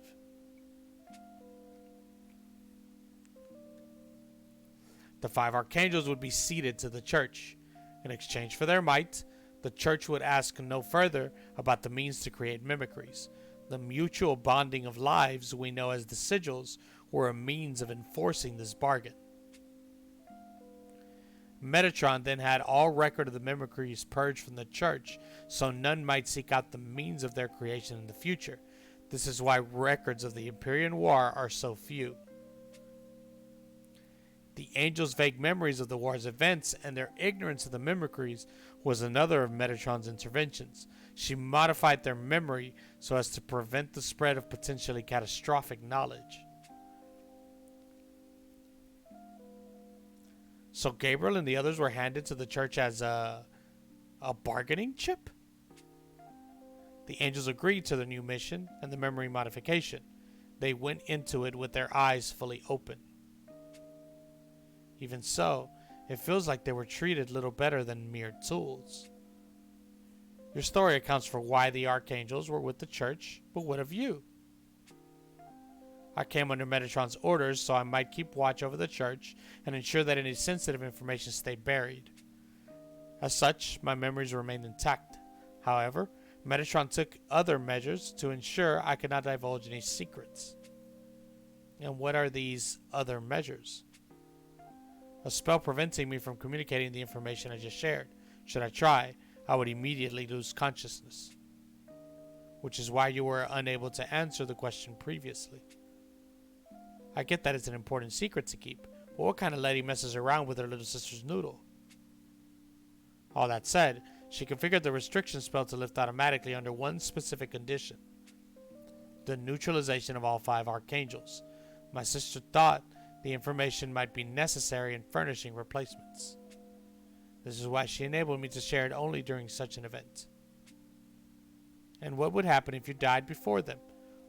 The 5 archangels would be ceded to the church. In exchange for their might, the church would ask no further about the means to create mimicries. The mutual bonding of lives we know as the sigils were a means of enforcing this bargain. Metatron then had all record of the mimicries purged from the church, so none might seek out the means of their creation in the future. This is why records of the Empyrean War are so few. The angels' vague memories of the war's events and their ignorance of the mimicries was another of Metatron's interventions. She modified their memory so as to prevent the spread of potentially catastrophic knowledge. So Gabriel and the others were handed to the church as a bargaining chip? The angels agreed to the new mission and the memory modification. They went into it with their eyes fully open. Even so, it feels like they were treated little better than mere tools. Your story accounts for why the archangels were with the church, but what of you? I came under Metatron's orders so I might keep watch over the church and ensure that any sensitive information stayed buried. As such, my memories remained intact. However, Metatron took other measures to ensure I could not divulge any secrets. And what are these other measures? A spell preventing me from communicating the information I just shared. Should I try, I would immediately lose consciousness. Which is why you were unable to answer the question previously. I get that it's an important secret to keep, but what kind of lady messes around with her little sister's noodle? All that said, she configured the restriction spell to lift automatically under one specific condition. The neutralization of all 5 archangels. My sister thought the information might be necessary in furnishing replacements. This is why she enabled me to share it only during such an event. And what would happen if you died before them?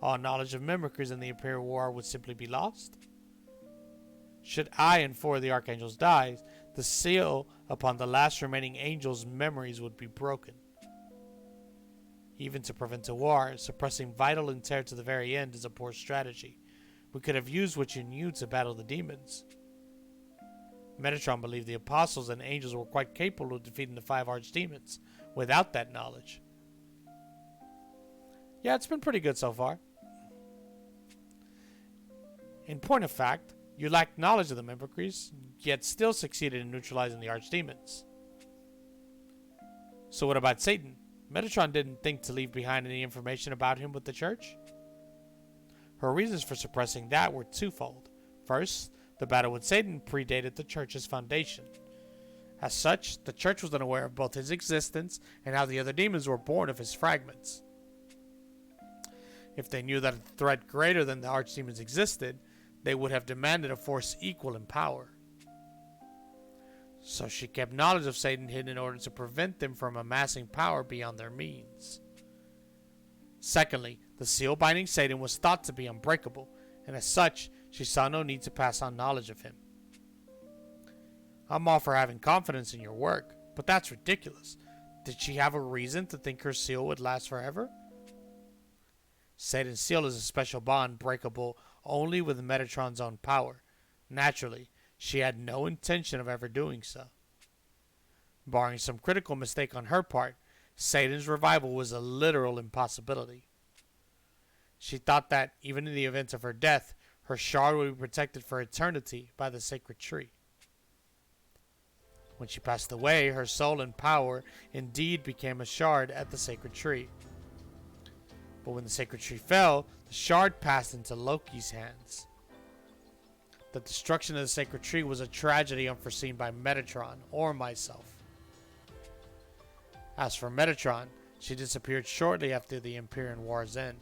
All knowledge of mimicries in the Imperial War would simply be lost? Should I and 4 of the archangels die, the seal upon the last remaining angel's memories would be broken. Even to prevent a war, suppressing vital intel to the very end is a poor strategy. We could have used what you knew to battle the demons. Metatron believed the apostles and angels were quite capable of defeating the 5 archdemons without that knowledge. Yeah, it's been pretty good so far. In point of fact, you lacked knowledge of the mimicries, yet still succeeded in neutralizing the archdemons. So what about Satan? Metatron didn't think to leave behind any information about him with the church. Her reasons for suppressing that were twofold. First, the battle with Satan predated the church's foundation. As such, the church was unaware of both his existence and how the other demons were born of his fragments. If they knew that a threat greater than the archdemons existed, they would have demanded a force equal in power. So she kept knowledge of Satan hidden in order to prevent them from amassing power beyond their means. Secondly, the seal binding Satan was thought to be unbreakable, and as such, she saw no need to pass on knowledge of him. I'm all for having confidence in your work, but that's ridiculous. Did she have a reason to think her seal would last forever? Satan's seal is a special bond breakable only with Metatron's own power. Naturally, she had no intention of ever doing so. Barring some critical mistake on her part, Satan's revival was a literal impossibility. She thought that, even in the event of her death, her shard would be protected for eternity by the sacred tree. When she passed away, her soul and power indeed became a shard at the sacred tree. But when the sacred tree fell, the shard passed into Loki's hands. The destruction of the sacred tree was a tragedy unforeseen by Metatron or myself. As for Metatron, she disappeared shortly after the Empyrean War's end.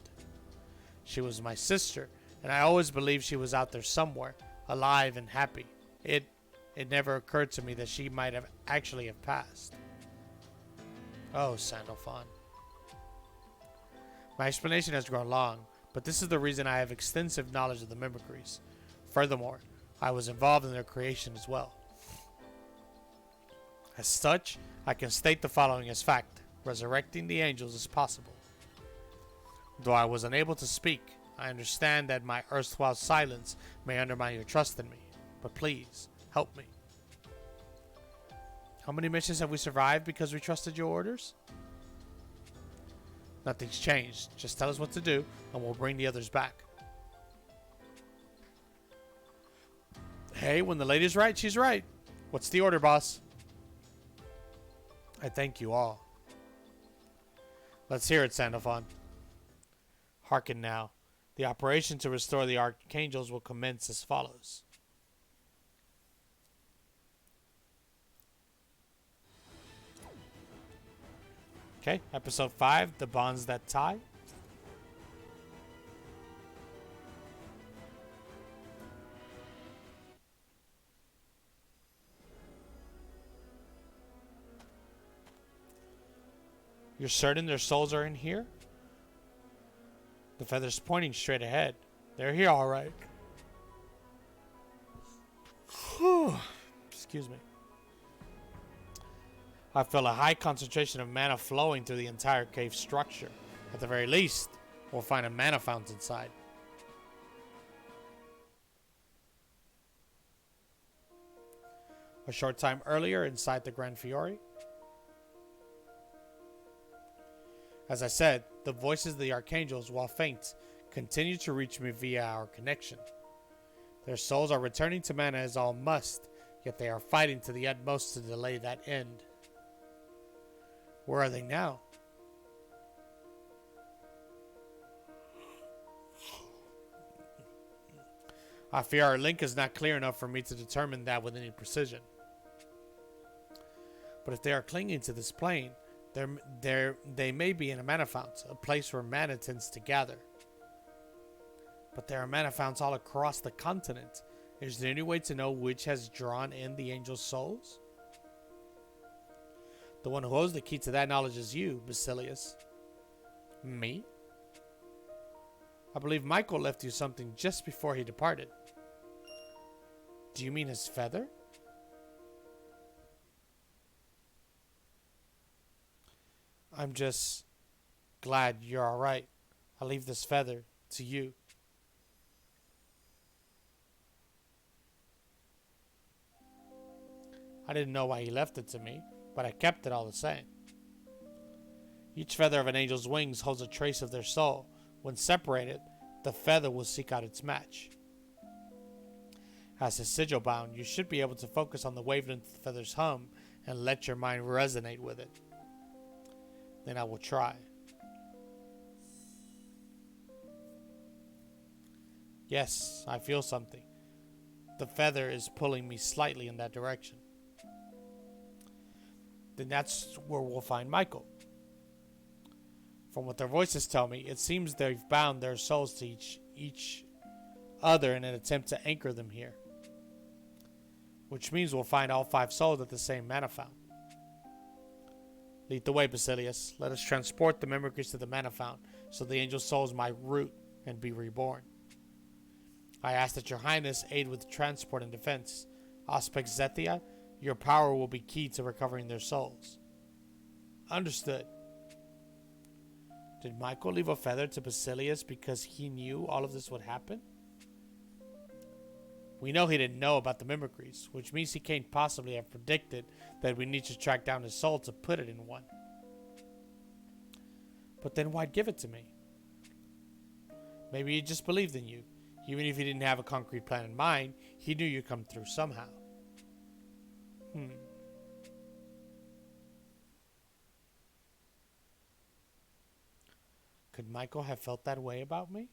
She was my sister, and I always believed she was out there somewhere, alive and happy. It never occurred to me that she might have actually have passed. Oh, Sandalphon. My explanation has grown long, but this is the reason I have extensive knowledge of the mimicries. Furthermore, I was involved in their creation as well. As such, I can state the following as fact. Resurrecting the angels is possible. Though I was unable to speak, I understand that my erstwhile silence may undermine your trust in me. But please, help me. How many missions have we survived because we trusted your orders? Nothing's changed. Just tell us what to do, and we'll bring the others back. Hey, when the lady's right, she's right. What's the order, boss? I thank you all. Let's hear it, Sandalphon. Hearken now. The operation to restore the archangels will commence as follows. Okay, episode 5, The Bonds That Tie. You're certain their souls are in here? The feather's pointing straight ahead. They're here, all right. Excuse me. I feel a high concentration of mana flowing through the entire cave structure. At the very least, we'll find a mana fountain inside. A short time earlier, inside the Grand Fiore. As I said, the voices of the archangels, while faint, continue to reach me via our connection. Their souls are returning to mana as all must, yet they are fighting to the utmost to delay that end. Where are they now? I fear our link is not clear enough for me to determine that with any precision. But if they are clinging to this plane, they may be in a mana fount, a place where mana tends to gather. But there are mana founts all across the continent. Is there any way to know which has drawn in the angels' souls? The one who holds the key to that knowledge is you, Basilius. Me? I believe Michael left you something just before he departed. Do you mean his feather? I'm just glad you're alright. I'll leave this feather to you. I didn't know why he left it to me, but I kept it all the same. Each feather of an angel's wings holds a trace of their soul. When separated, the feather will seek out its match. As is sigil bound, you should be able to focus on the wavelength of the feather's hum and let your mind resonate with it. Then I will try. Yes, I feel something. The feather is pulling me slightly in that direction. Then that's where we'll find Michael. From what their voices tell me, it seems they've bound their souls to each other in an attempt to anchor them here. Which means we'll find all 5 souls at the same mana fount. Lead the way, Basilius. Let us transport the mimicries to the mana fount, so the angel souls might root and be reborn. I ask that your highness aid with transport and defense. Aspect Zethia, your power will be key to recovering their souls. Understood. Did Michael leave a feather to Basilius because he knew all of this would happen? We know he didn't know about the mimicries, which means he can't possibly have predicted that we need to track down his soul to put it in one. But then why'd give it to me? Maybe he just believed in you. Even if he didn't have a concrete plan in mind, he knew you'd come through somehow. Could Michael have felt that way about me?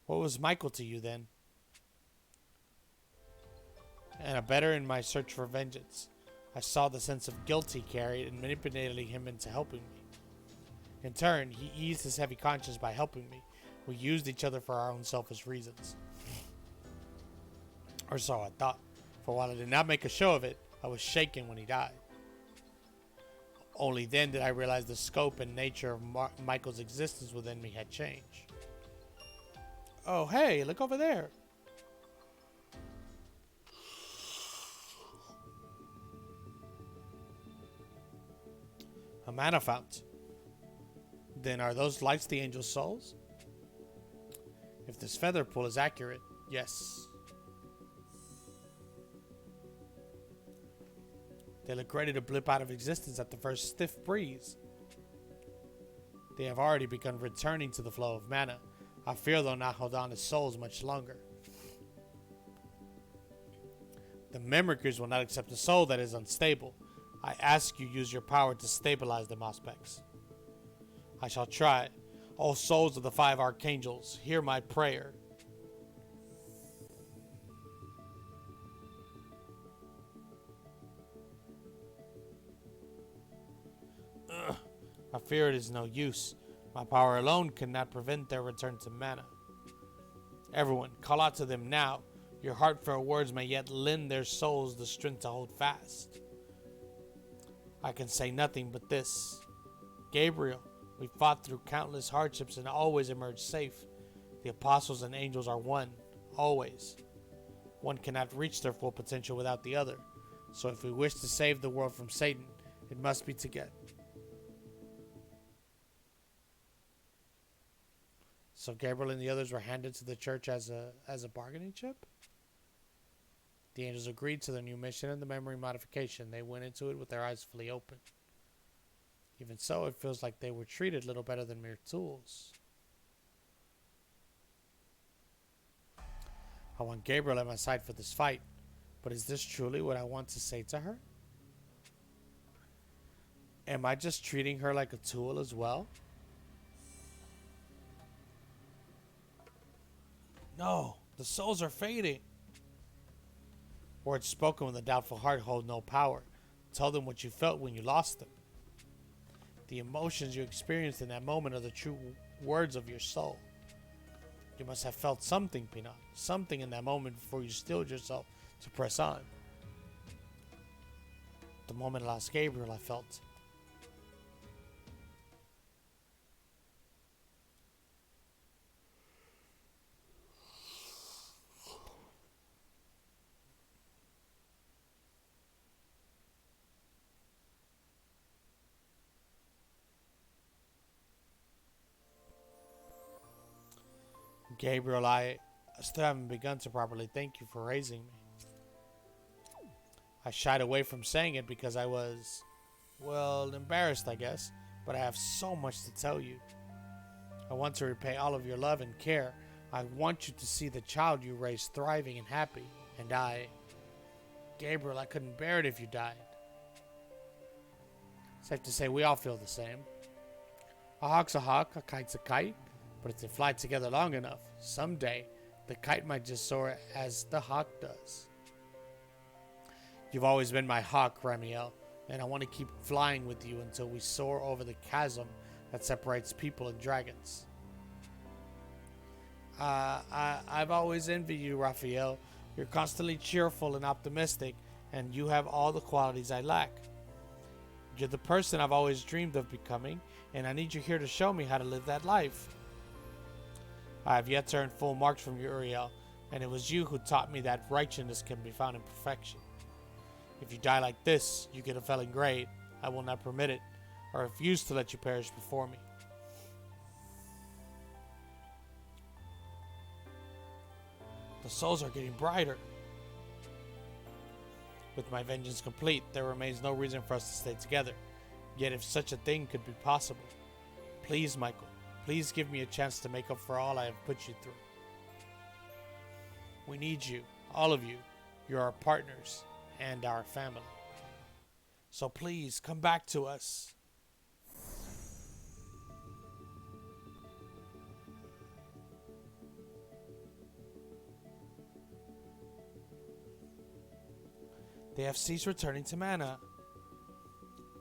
What was Michael to you then? And a better in my search for vengeance. I saw the sense of guilt he carried and manipulated him into helping me. In turn, he eased his heavy conscience by helping me. We used each other for our own selfish reasons. Or so I thought. For while I did not make a show of it, I was shaken when he died. Only then did I realize the scope and nature of Michael's existence within me had changed. Oh, hey, look over there. A mana fount. Then are those lights the angel's souls? If this feather pool is accurate, yes. They look ready to blip out of existence at the first stiff breeze. They have already begun returning to the flow of mana. I fear they'll not hold on to souls much longer. The mimickers will not accept a soul that is unstable. I ask you use your power to stabilize them aspects. I shall try. O souls of the 5 archangels, hear my prayer. I fear it is no use. My power alone cannot prevent their return to mana. Everyone, call out to them now. Your heartfelt words may yet lend their souls the strength to hold fast. I can say nothing but this. Gabriel, we fought through countless hardships and always emerged safe. The apostles and angels are one, always. One cannot reach their full potential without the other. So if we wish to save the world from Satan, it must be together. So Gabriel and the others were handed to the church as a bargaining chip? The angels agreed to their new mission and the memory modification. They went into it with their eyes fully open. Even so, it feels like they were treated little better than mere tools. I want Gabriel at my side for this fight, but is this truly what I want to say to her? Am I just treating her like a tool as well? No, the souls are fading. Words spoken with a doubtful heart hold no power. Tell them what you felt when you lost them. The emotions you experienced in that moment are the true words of your soul. You must have felt something, Peanut. Something in that moment before you stilled yourself to press on. The moment I lost Gabriel, I felt. Gabriel, I still haven't begun to properly thank you for raising me. I shied away from saying it because I was, well, embarrassed, I guess, but I have so much to tell you. I want to repay all of your love and care. I want you to see the child you raised thriving and happy. And Gabriel, I couldn't bear it if you died. Safe to say we all feel the same. A hawk's a hawk, a kite's a kite. But if they fly together long enough, someday the kite might just soar as the hawk does. You've always been my hawk, Ramiel, and I want to keep flying with you until we soar over the chasm that separates people and dragons. I've always envied you, Raphael. You're constantly cheerful and optimistic, and you have all the qualities I lack. You're the person I've always dreamed of becoming, and I need you here to show me how to live that life. I have yet to earn full marks from you, Uriel, and it was you who taught me that righteousness can be found in perfection. If you die like this, you get a failing grade. I will not permit it, or refuse to let you perish before me. The souls are getting brighter. With my vengeance complete, there remains no reason for us to stay together. Yet if such a thing could be possible, please, Michael, please give me a chance to make up for all I have put you through. We need you, all of you. You're our partners and our family. So please, come back to us. They have ceased returning to mana.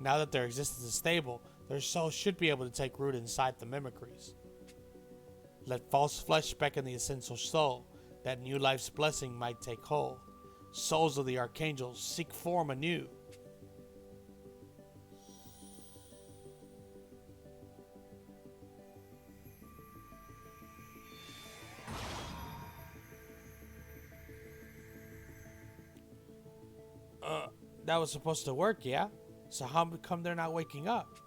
Now that their existence is stable, Their soul should be able to take root inside the mimicries. Let false flesh beckon the essential soul, that new life's blessing might take hold. Souls of the archangels, seek form anew. That was supposed to work, yeah? So how come they're not waking up?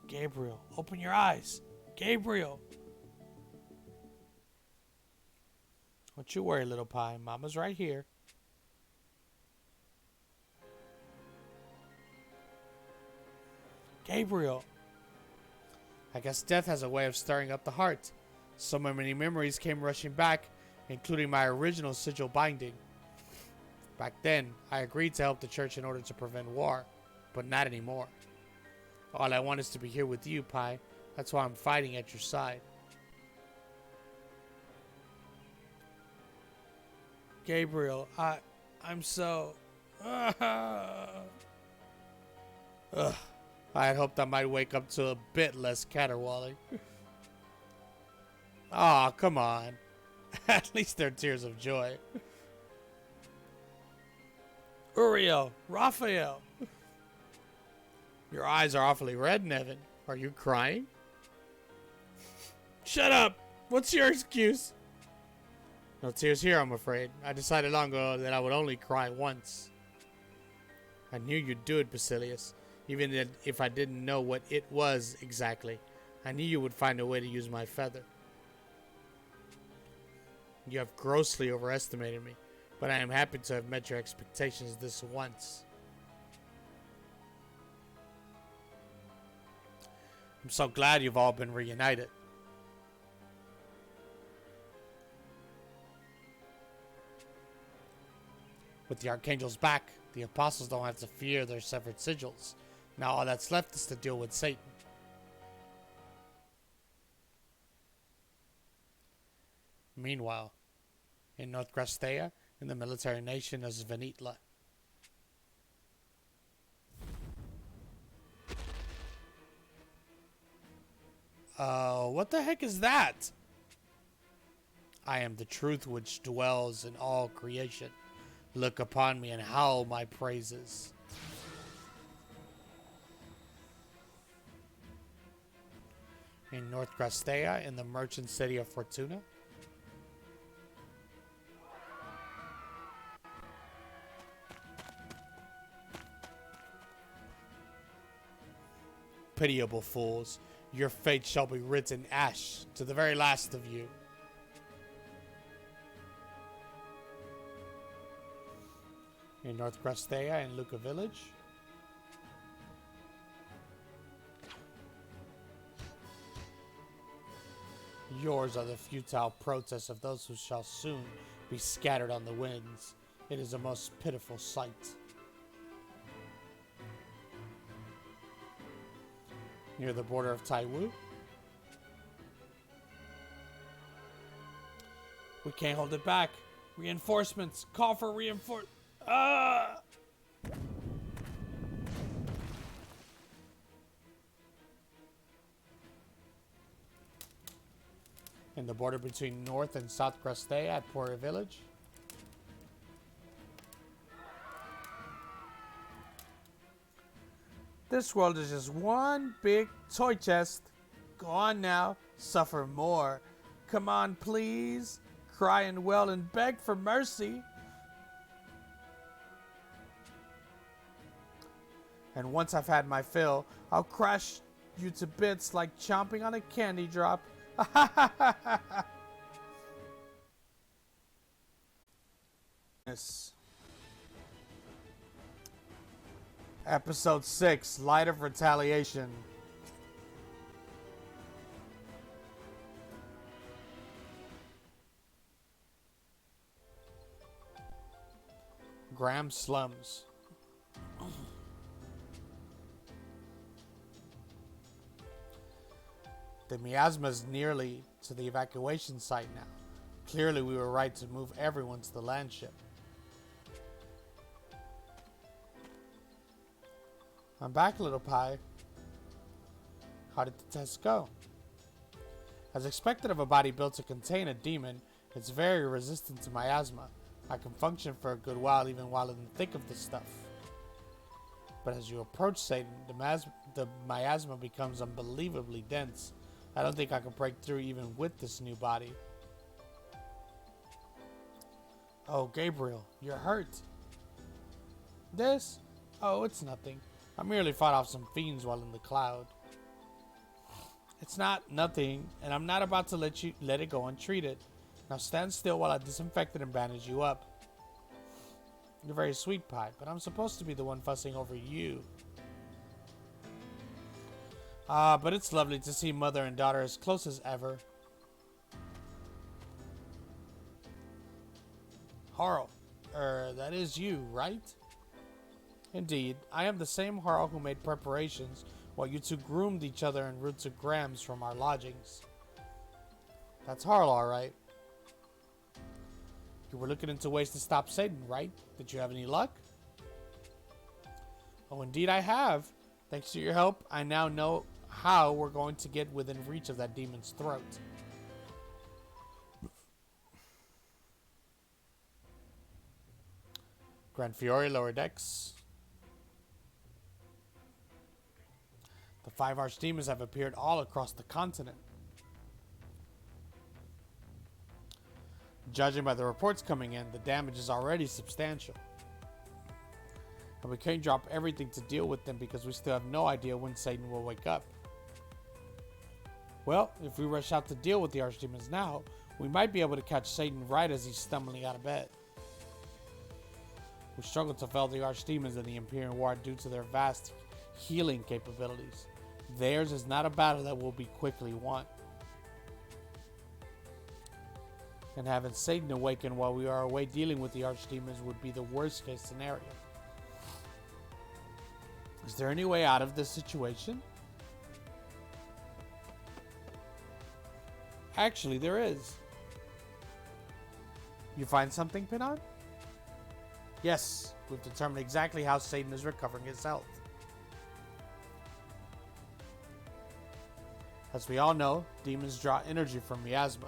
Gabriel, open your eyes. Gabriel! Don't you worry, little pie. Mama's right here. Gabriel! I guess death has a way of stirring up the heart. So many memories came rushing back, including my original sigil binding. Back then, I agreed to help the church in order to prevent war, but not anymore. All I want is to be here with you, Pi. That's why I'm fighting at your side. Gabriel, I'm so... Ugh. I had hoped I might wake up to a bit less caterwauling. Aw, come on. At least they're tears of joy. Uriel, Raphael. Your eyes are awfully red, Nevin. Are you crying? Shut up! What's your excuse? No tears here, I'm afraid. I decided long ago that I would only cry once. I knew you'd do it, Basilius. Even if I didn't know what it was exactly. I knew you would find a way to use my feather. You have grossly overestimated me, but I am happy to have met your expectations this once. I'm so glad you've all been reunited. With the Archangel's back, the Apostles don't have to fear their severed sigils. Now all that's left is to deal with Satan. Meanwhile, in North Grastea, in the military nation of Svenitla. What the heck is that? I am the truth which dwells in all creation. Look upon me and howl my praises. In North Grastea, in the merchant city of Fortuna. Pitiable fools, your fate shall be written ash to the very last of you. In North Grastea, in Luca village. Yours are the futile protests of those who shall soon be scattered on the winds. It is a most pitiful sight. Near the border of Taiwu. We can't hold it back. Reinforcements. Call for reinforcements. In the border between North and South Grastea at Pori Village. This world is just one big toy chest. Go on now, suffer more. Come on, please. Cry and wail and beg for mercy. And once I've had my fill, I'll crush you to bits like chomping on a candy drop. Episode 6, Light of Retaliation. Graham Slums. The miasma's nearly to the evacuation site now. Clearly we were right to move everyone to the landship. I'm back, little pie. How did the test go? As expected of a body built to contain a demon, it's very resistant to miasma. I can function for a good while even while in the thick of the stuff. But as you approach Satan, the miasma becomes unbelievably dense. I don't think I can break through even with this new body. Oh, Gabriel, you're hurt. This? Oh, it's nothing. I merely fought off some fiends while in the cloud. It's not nothing, and I'm not about to let it go untreated. Now stand still while I disinfect it and bandage you up. You're very sweet, Pie, but I'm supposed to be the one fussing over you. But it's lovely to see mother and daughter as close as ever. Harl, that is you, right? Indeed, I am the same Harl who made preparations while you two groomed each other en route to Graham's from our lodgings. That's Harl, all right. You were looking into ways to stop Satan, right? Did you have any luck? Oh, indeed I have. Thanks to your help, I now know how we're going to get within reach of that demon's throat. Grand Fiore, lower decks. The 5 archdemons have appeared all across the continent. Judging by the reports coming in, the damage is already substantial. And we can't drop everything to deal with them because we still have no idea when Satan will wake up. Well, if we rush out to deal with the archdemons now, we might be able to catch Satan right as he's stumbling out of bed. We struggle to fell the archdemons in the Imperial War due to their vast healing capabilities. Theirs is not a battle that will be quickly won. And having Satan awaken while we are away dealing with the archdemons would be the worst case scenario. Is there any way out of this situation? Actually, there is. You find something, Pinon? Yes, we've determined exactly how Satan is recovering his health. As we all know, demons draw energy from miasma.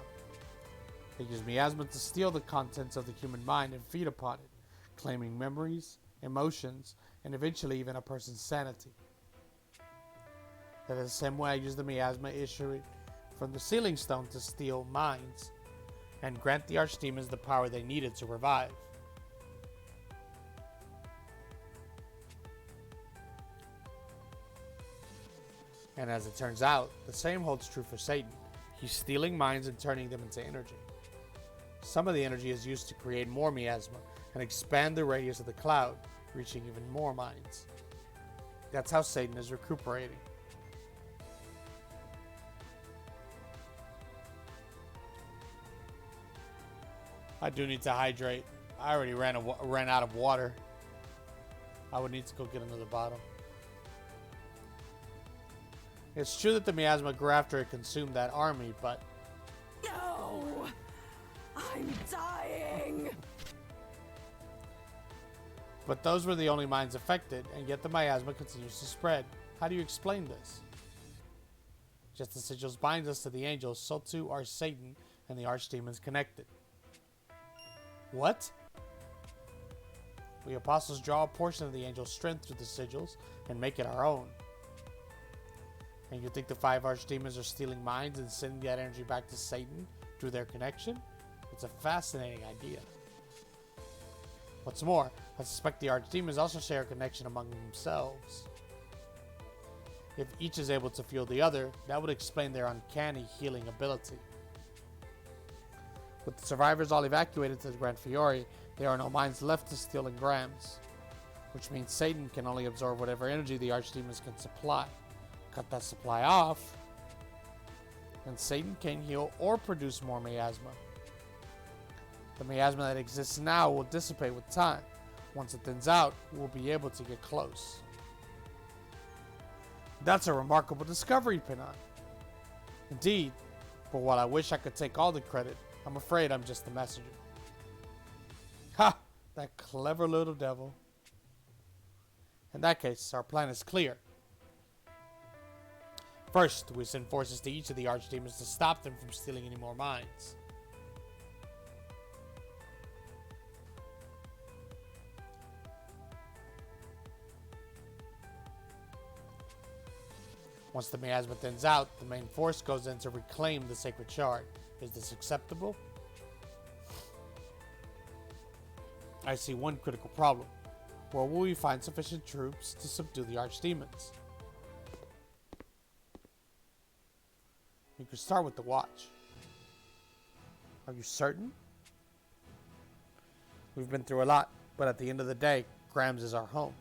They use miasma to steal the contents of the human mind and feed upon it, claiming memories, emotions, and eventually even a person's sanity. That is the same way I use the miasma issued from the sealing stone to steal minds and grant the archdemons the power they needed to revive. And as it turns out, the same holds true for Satan. He's stealing minds and turning them into energy. Some of the energy is used to create more miasma and expand the radius of the cloud, reaching even more minds. That's how Satan is recuperating. I do need to hydrate. I already ran out of water. I would need to go get another bottle. It's true that the miasma grew after it consumed that army, but... No! I'm dying! But those were the only minds affected, and yet the miasma continues to spread. How do you explain this? Just as sigils bind us to the angels, so too are Satan and the archdemons connected. What? We apostles draw a portion of the angel's strength through the sigils and make it our own. And you think the 5 archdemons are stealing minds and sending that energy back to Satan through their connection? It's a fascinating idea. What's more, I suspect the archdemons also share a connection among themselves. If each is able to feel the other, that would explain their uncanny healing ability. With the survivors all evacuated to the Grand Fiore, there are no minds left to steal in Grams, which means Satan can only absorb whatever energy the archdemons can supply. Cut that supply off, and Satan can heal or produce more miasma. The miasma that exists now will dissipate with time. Once it thins out, we'll be able to get close. That's a remarkable discovery, Pinon. Indeed, but while I wish I could take all the credit, I'm afraid I'm just the messenger. Ha! That clever little devil. In that case, our plan is clear. First, we send forces to each of the archdemons to stop them from stealing any more mines. Once the miasma thins out, the main force goes in to reclaim the sacred shard. Is this acceptable? I see one critical problem. Where will we find sufficient troops to subdue the archdemons? You could start with the watch. Are you certain? We've been through a lot, but at the end of the day, Grams is our home.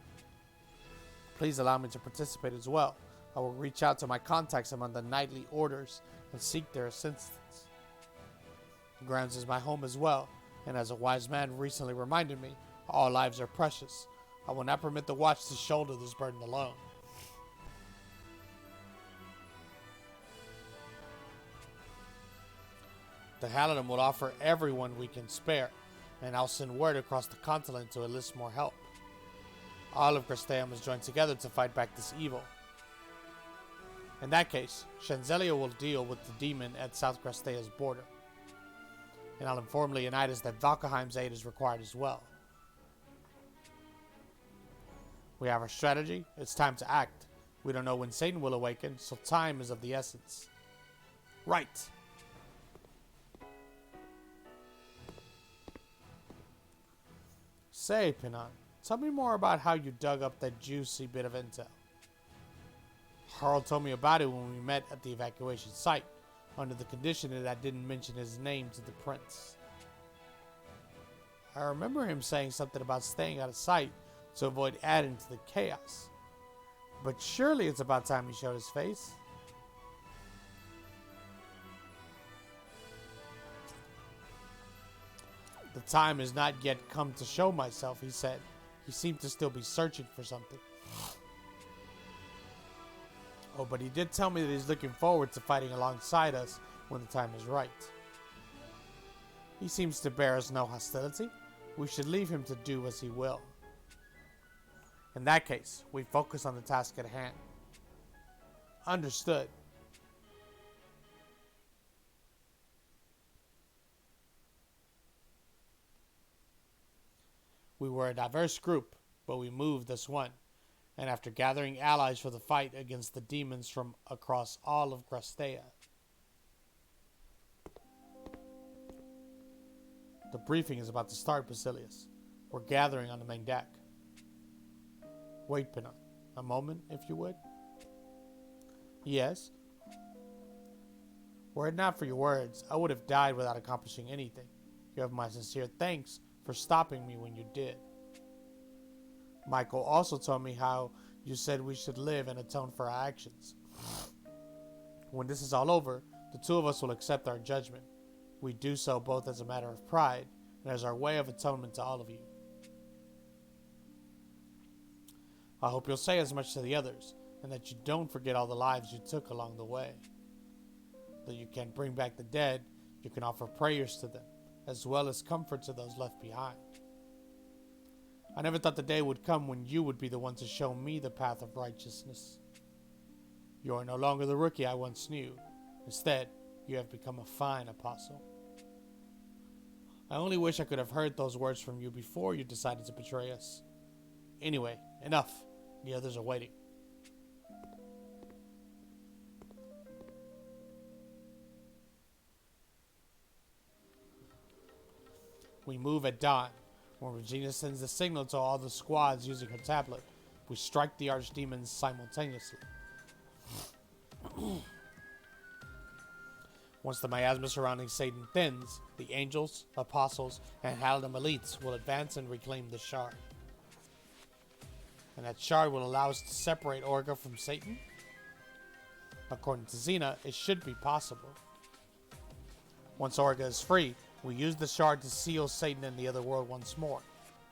Please allow me to participate as well. I will reach out to my contacts among the knightly orders and seek their assistance. Grams is my home as well, and as a wise man recently reminded me, all lives are precious. I will not permit the watch to shoulder this burden alone. The Halidom will offer everyone we can spare, and I'll send word across the continent to enlist more help. All of Grestea must join together to fight back this evil. In that case, Shanzelia will deal with the demon at South Grestea's border. And I'll inform Leonidas that Valkaheim's aid is required as well. We have our strategy. It's time to act. We don't know when Satan will awaken, so time is of the essence. Right. Say, Pinon, tell me more about how you dug up that juicy bit of intel. Harald told me about it when we met at the evacuation site, under the condition that I didn't mention his name to the prince. I remember him saying something about staying out of sight to avoid adding to the chaos. But surely it's about time he showed his face. The time has not yet come to show myself, he said. He seemed to still be searching for something. Oh, but he did tell me that he's looking forward to fighting alongside us when the time is right. He seems to bear us no hostility. We should leave him to do as he will. In that case, we focus on the task at hand. Understood. We were a diverse group, but we moved as one. And after gathering allies for the fight against the demons from across all of Grestea. The briefing is about to start, Basilius. We're gathering on the main deck. Wait, Pinon. A moment, if you would. Yes? Were it not for your words, I would have died without accomplishing anything. You have my sincere thanks for stopping me when you did. Michael also told me how you said we should live and atone for our actions. When this is all over, the two of us will accept our judgment. We do so both as a matter of pride and as our way of atonement to all of you. I hope you'll say as much to the others, and that you don't forget all the lives you took along the way. Though you can't bring back the dead, you can offer prayers to them, as well as comfort to those left behind. I never thought the day would come when you would be the one to show me the path of righteousness. You are no longer the rookie I once knew. Instead, you have become a fine apostle. I only wish I could have heard those words from you before you decided to betray us. Anyway, enough. The others are waiting. We move at dawn. When Regina sends the signal to all the squads using her tablet, we strike the archdemons simultaneously. Once the miasma surrounding Satan thins, the angels, apostles, and Halidom elites will advance and reclaim the shard. And that shard will allow us to separate Orga from Satan? According to Xena, it should be possible. Once Orga is free, we use the shard to seal Satan in the other world once more.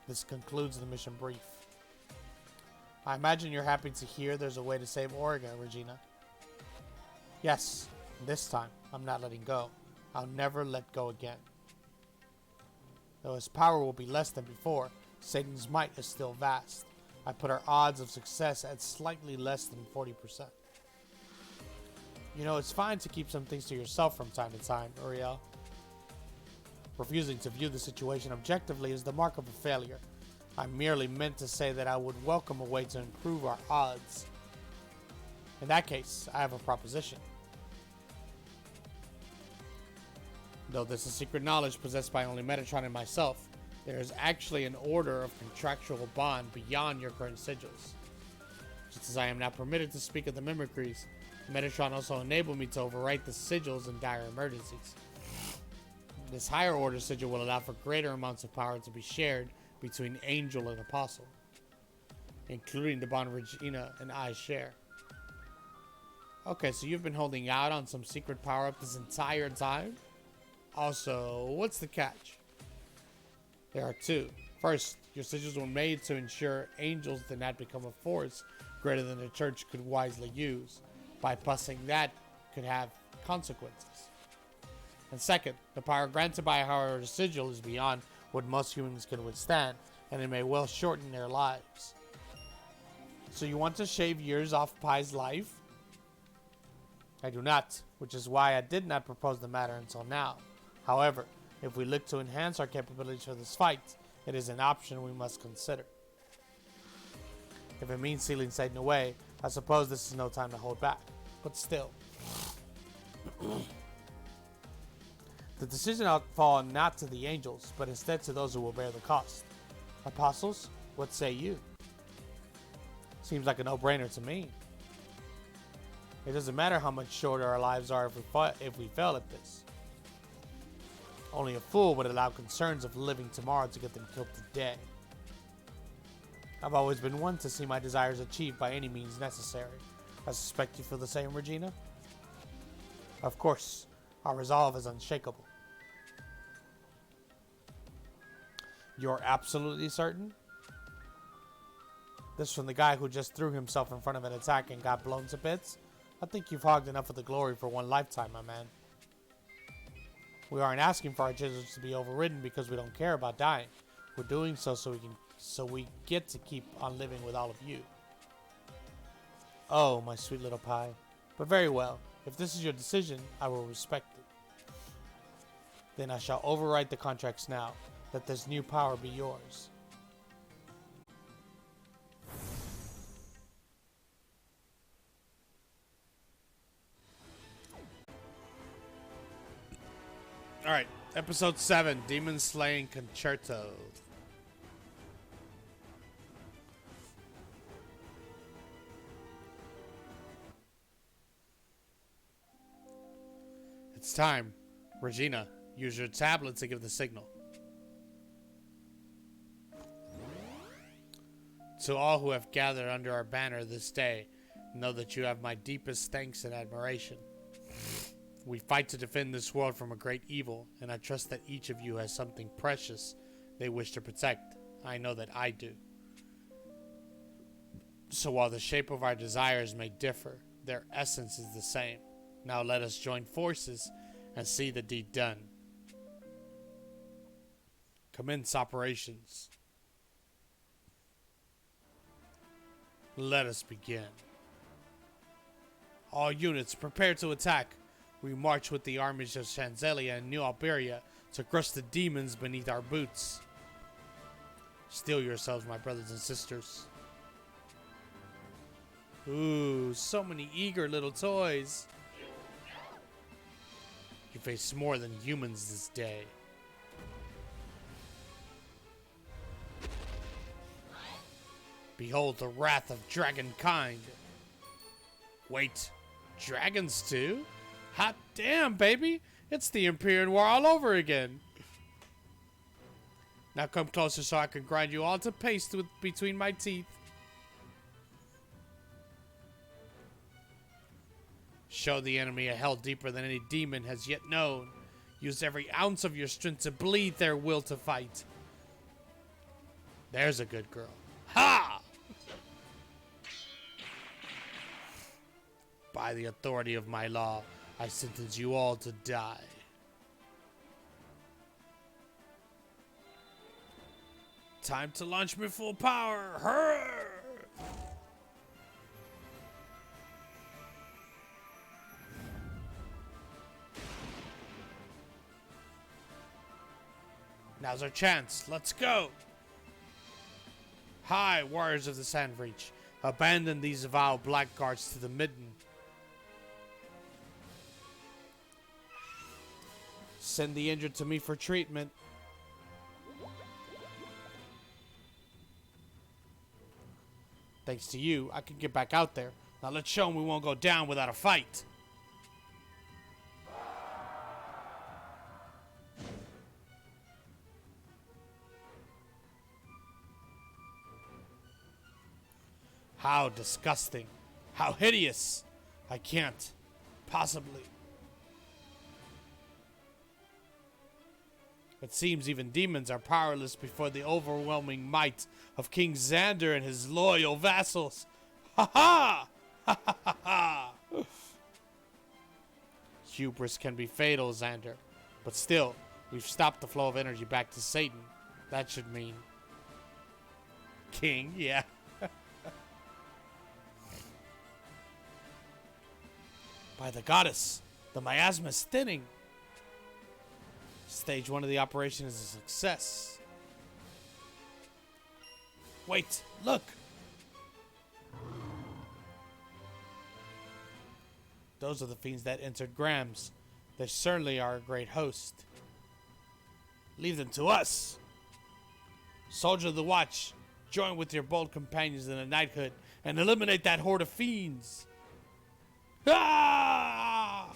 This concludes the mission brief. I imagine you're happy to hear there's a way to save Orga, Regina. Yes, this time I'm not letting go. I'll never let go again. Though his power will be less than before, Satan's might is still vast. I put our odds of success at slightly less than 40%. You know, it's fine to keep some things to yourself from time to time, Uriel. Refusing to view the situation objectively is the mark of a failure. I merely meant to say that I would welcome a way to improve our odds. In that case, I have a proposition. Though this is secret knowledge possessed by only Metatron and myself, there is actually an order of contractual bond beyond your current sigils. Just as I am not permitted to speak of the mimicries, Metatron also enabled me to overwrite the sigils in dire emergencies. This higher order sigil will allow for greater amounts of power to be shared between Angel and Apostle, including the bond Regina and I share. Okay, so you've been holding out on some secret power-up this entire time? Also, what's the catch? There are two. First, your sigils were made to ensure angels did not become a force greater than the church could wisely use. Bypassing that could have consequences. And second, the power granted by a higher sigil is beyond what most humans can withstand, and it may well shorten their lives. So you want to shave years off Pai's life? I do not, which is why I did not propose the matter until now. However, if we look to enhance our capabilities for this fight, it is an option we must consider. If it means sealing Satan away, I suppose this is no time to hold back. But still. The decision will fall not to the angels, but instead to those who will bear the cost. Apostles, what say you? Seems like a no-brainer to me. It doesn't matter how much shorter our lives are if we fail at this. Only a fool would allow concerns of living tomorrow to get them killed today. I've always been one to see my desires achieved by any means necessary. I suspect you feel the same, Regina? Of course, our resolve is unshakable. You're absolutely certain? This from the guy who just threw himself in front of an attack and got blown to bits? I think you've hogged enough of the glory for one lifetime, my man. We aren't asking for our chisels to be overridden because we don't care about dying. We're doing so we get to keep on living with all of you. Oh, my sweet little Pai. But very well. If this is your decision, I will respect it. Then I shall overwrite the contracts now. Let this new power be yours. Alright, episode 7, Demon Slaying Concerto. It's time. Regina, use your tablet to give the signal. To all who have gathered under our banner this day, know that you have my deepest thanks and admiration. We fight to defend this world from a great evil, and I trust that each of you has something precious they wish to protect. I know that I do. So while the shape of our desires may differ, their essence is the same. Now let us join forces and see the deed done. Commence operations. Let us begin. All units prepare to attack. We march with the armies of Shanzelia and New Alberia to crush the demons beneath our boots. Steel yourselves, my brothers and sisters. Ooh, so many eager little toys. You face more than humans this day. Behold the wrath of dragonkind. Wait, dragons too? Hot damn, baby! It's the Empyrean War all over again. Now come closer so I can grind you all to paste between my teeth. Show the enemy a hell deeper than any demon has yet known. Use every ounce of your strength to bleed their will to fight. There's a good girl. Ha! By the authority of my law, I sentence you all to die. Time to launch me full power. Hurr! Now's our chance. Let's go. Hi, warriors of the Sandreach. Abandon these vile blackguards to the midden. Send the injured to me for treatment. Thanks to you, I can get back out there. Now let's show them we won't go down without a fight. How disgusting. How hideous. I can't. Possibly. It seems even demons are powerless before the overwhelming might of King Xander and his loyal vassals. Ha ha! Ha ha ha ha! Hubris can be fatal, Xander. But still, we've stopped the flow of energy back to Satan. That should mean... King, yeah. By the goddess, the miasma is thinning. Stage 1 of the operation is a success. Wait, look! Those are the fiends that entered Grams. They certainly are a great host. Leave them to us! Soldier of the Watch, join with your bold companions in the knighthood and eliminate that horde of fiends! Ah!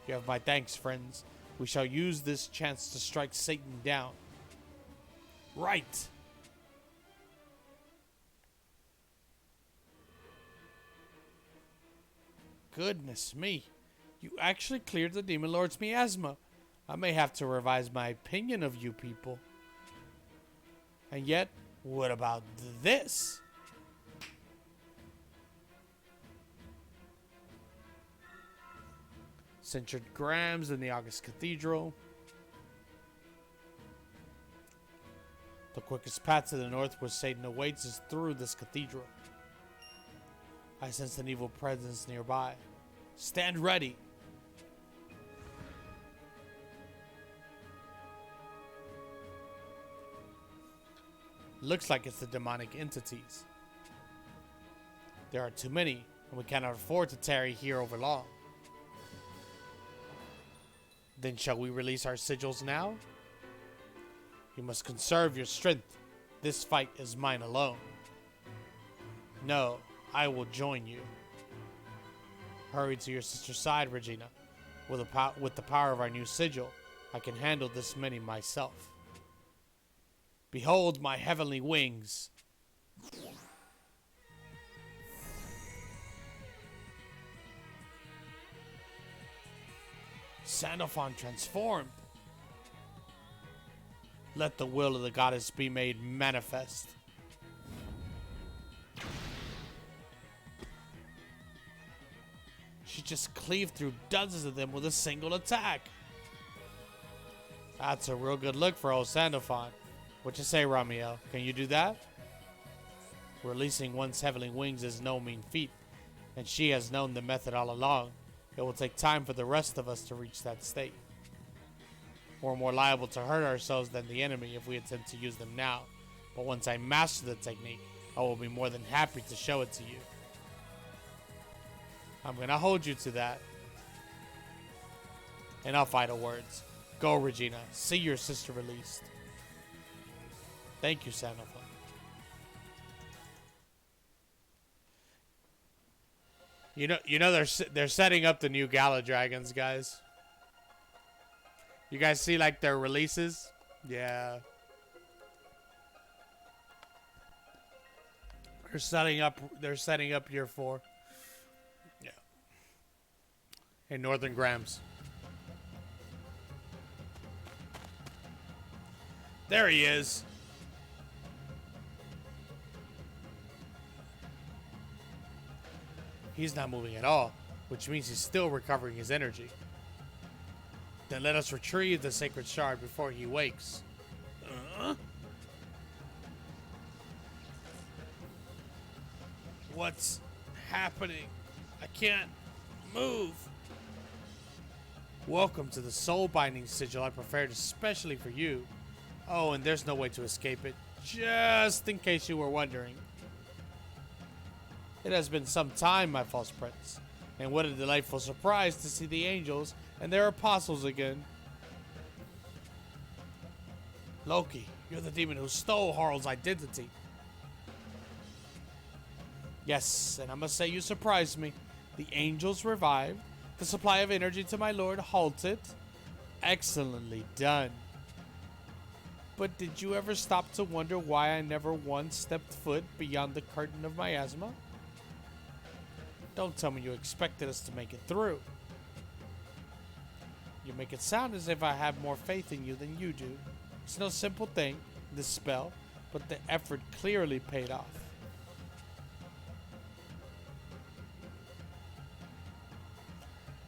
You have my thanks, friends. We shall use this chance to strike Satan down. Right. Goodness me. You actually cleared the Demon Lord's miasma. I may have to revise my opinion of you people. And yet, what about this? Centered Grams in the August Cathedral. The quickest path to the north where Satan awaits is through this cathedral. I sense an evil presence nearby. Stand ready. Looks like it's the demonic entities. There are too many, and we cannot afford to tarry here over long. Then shall we release our sigils now? You must conserve your strength. This fight is mine alone. No, I will join you. Hurry to your sister's side, Regina. With the power of our new sigil, I can handle this many myself. Behold my heavenly wings. Sandalphon transformed. Let the will of the goddess be made manifest. She just cleaved through dozens of them with a single attack. That's a real good look for old Sandalphon. What you say, Ramiel? Can you do that? Releasing one's heavenly wings is no mean feat, and she has known the method all along. It will take time for the rest of us to reach that state. We're more liable to hurt ourselves than the enemy if we attempt to use them now. But once I master the technique, I will be more than happy to show it to you. I'm gonna hold you to that. Enough idle words. Go, Regina. See your sister released. Thank you, Sandalphon. You know they're setting up the new Gala Dragons, guys. You guys see like their releases? Yeah. They're setting up year 4. Yeah. In Northern Grams. There he is. He's not moving at all, which means he's still recovering his energy. Then let us retrieve the sacred shard before he wakes. What's happening? I can't move. Welcome to the soul binding sigil I prepared especially for you. Oh, and there's no way to escape it, just in case you were wondering. It has been some time, my false prince, and what a delightful surprise to see the angels and their apostles again. Loki, you're the demon who stole Harald's identity. Yes, and I must say you surprised me. The angels revived, the supply of energy to my lord halted. Excellently done. But did you ever stop to wonder why I never once stepped foot beyond the curtain of miasma? Don't tell me you expected us to make it through. You make it sound as if I have more faith in you than you do. It's no simple thing, this spell, but the effort clearly paid off.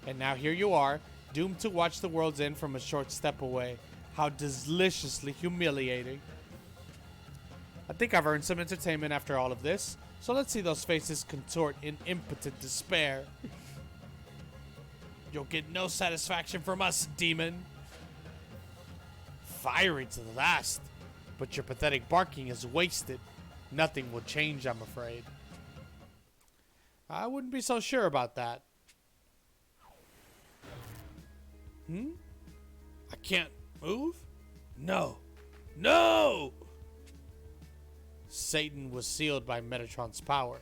And now here you are, doomed to watch the world's end from a short step away. How deliciously humiliating. I think I've earned some entertainment after all of this, so let's see those faces contort in impotent despair. You'll get no satisfaction from us, demon. Fiery to the last, but your pathetic barking is wasted. Nothing will change, I'm afraid. I wouldn't be so sure about that. I can't move? No. No! Satan was sealed by Metatron's power,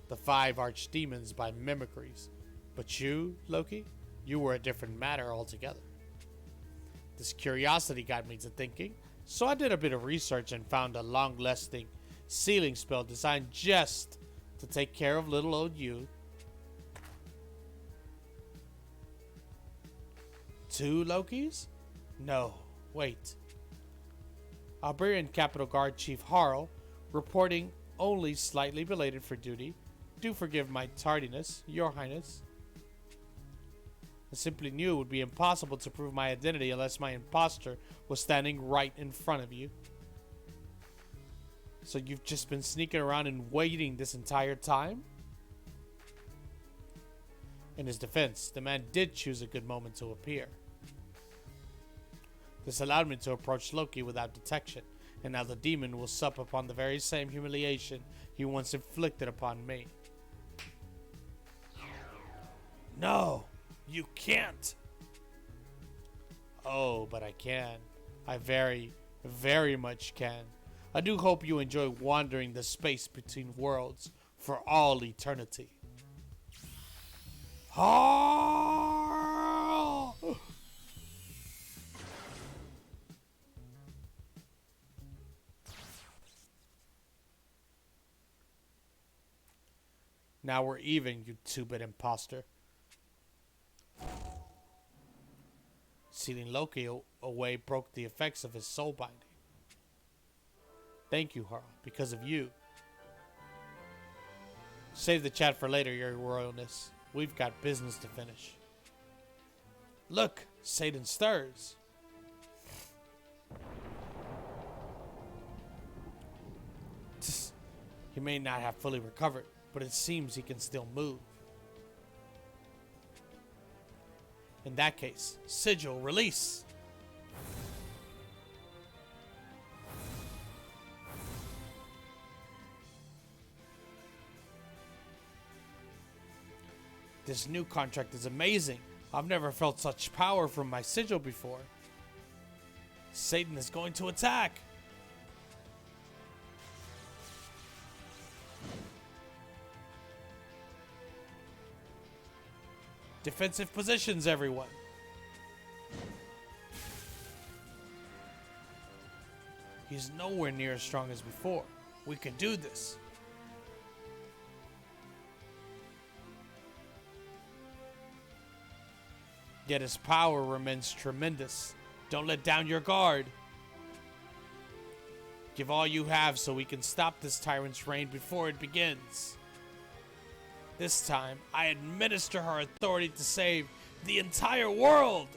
the 5 archdemons by mimicries. But you, Loki, you were a different matter altogether. This curiosity got me to thinking, so I did a bit of research and found a long-lasting sealing spell designed just to take care of little old you. 2 Lokis? No, wait. Iberian Capital Guard Chief Harl, reporting only slightly belated for duty. Do forgive my tardiness, Your Highness. I simply knew it would be impossible to prove my identity unless my imposter was standing right in front of you. So you've just been sneaking around and waiting this entire time? In his defense, the man did choose a good moment to appear. This allowed me to approach Loki without detection, and now the demon will sup upon the very same humiliation he once inflicted upon me. No, you can't. Oh, but I can. I very, very much can. I do hope you enjoy wandering the space between worlds for all eternity. Harl! Now we're even, you 2-bit imposter. Sealing Loki away broke the effects of his soul binding. Thank you, Harl. Because of you. Save the chat for later, your royalness. We've got business to finish. Look, Satan stirs. He may not have fully recovered, but it seems he can still move. In that case, sigil release. This new contract is amazing. I've never felt such power from my sigil before. Satan is going to attack. Defensive positions, everyone. He's nowhere near as strong as before. We can do this. Yet his power remains tremendous. Don't let down your guard. Give all you have so we can stop this tyrant's reign before it begins. This time, I administer her authority to save the entire world.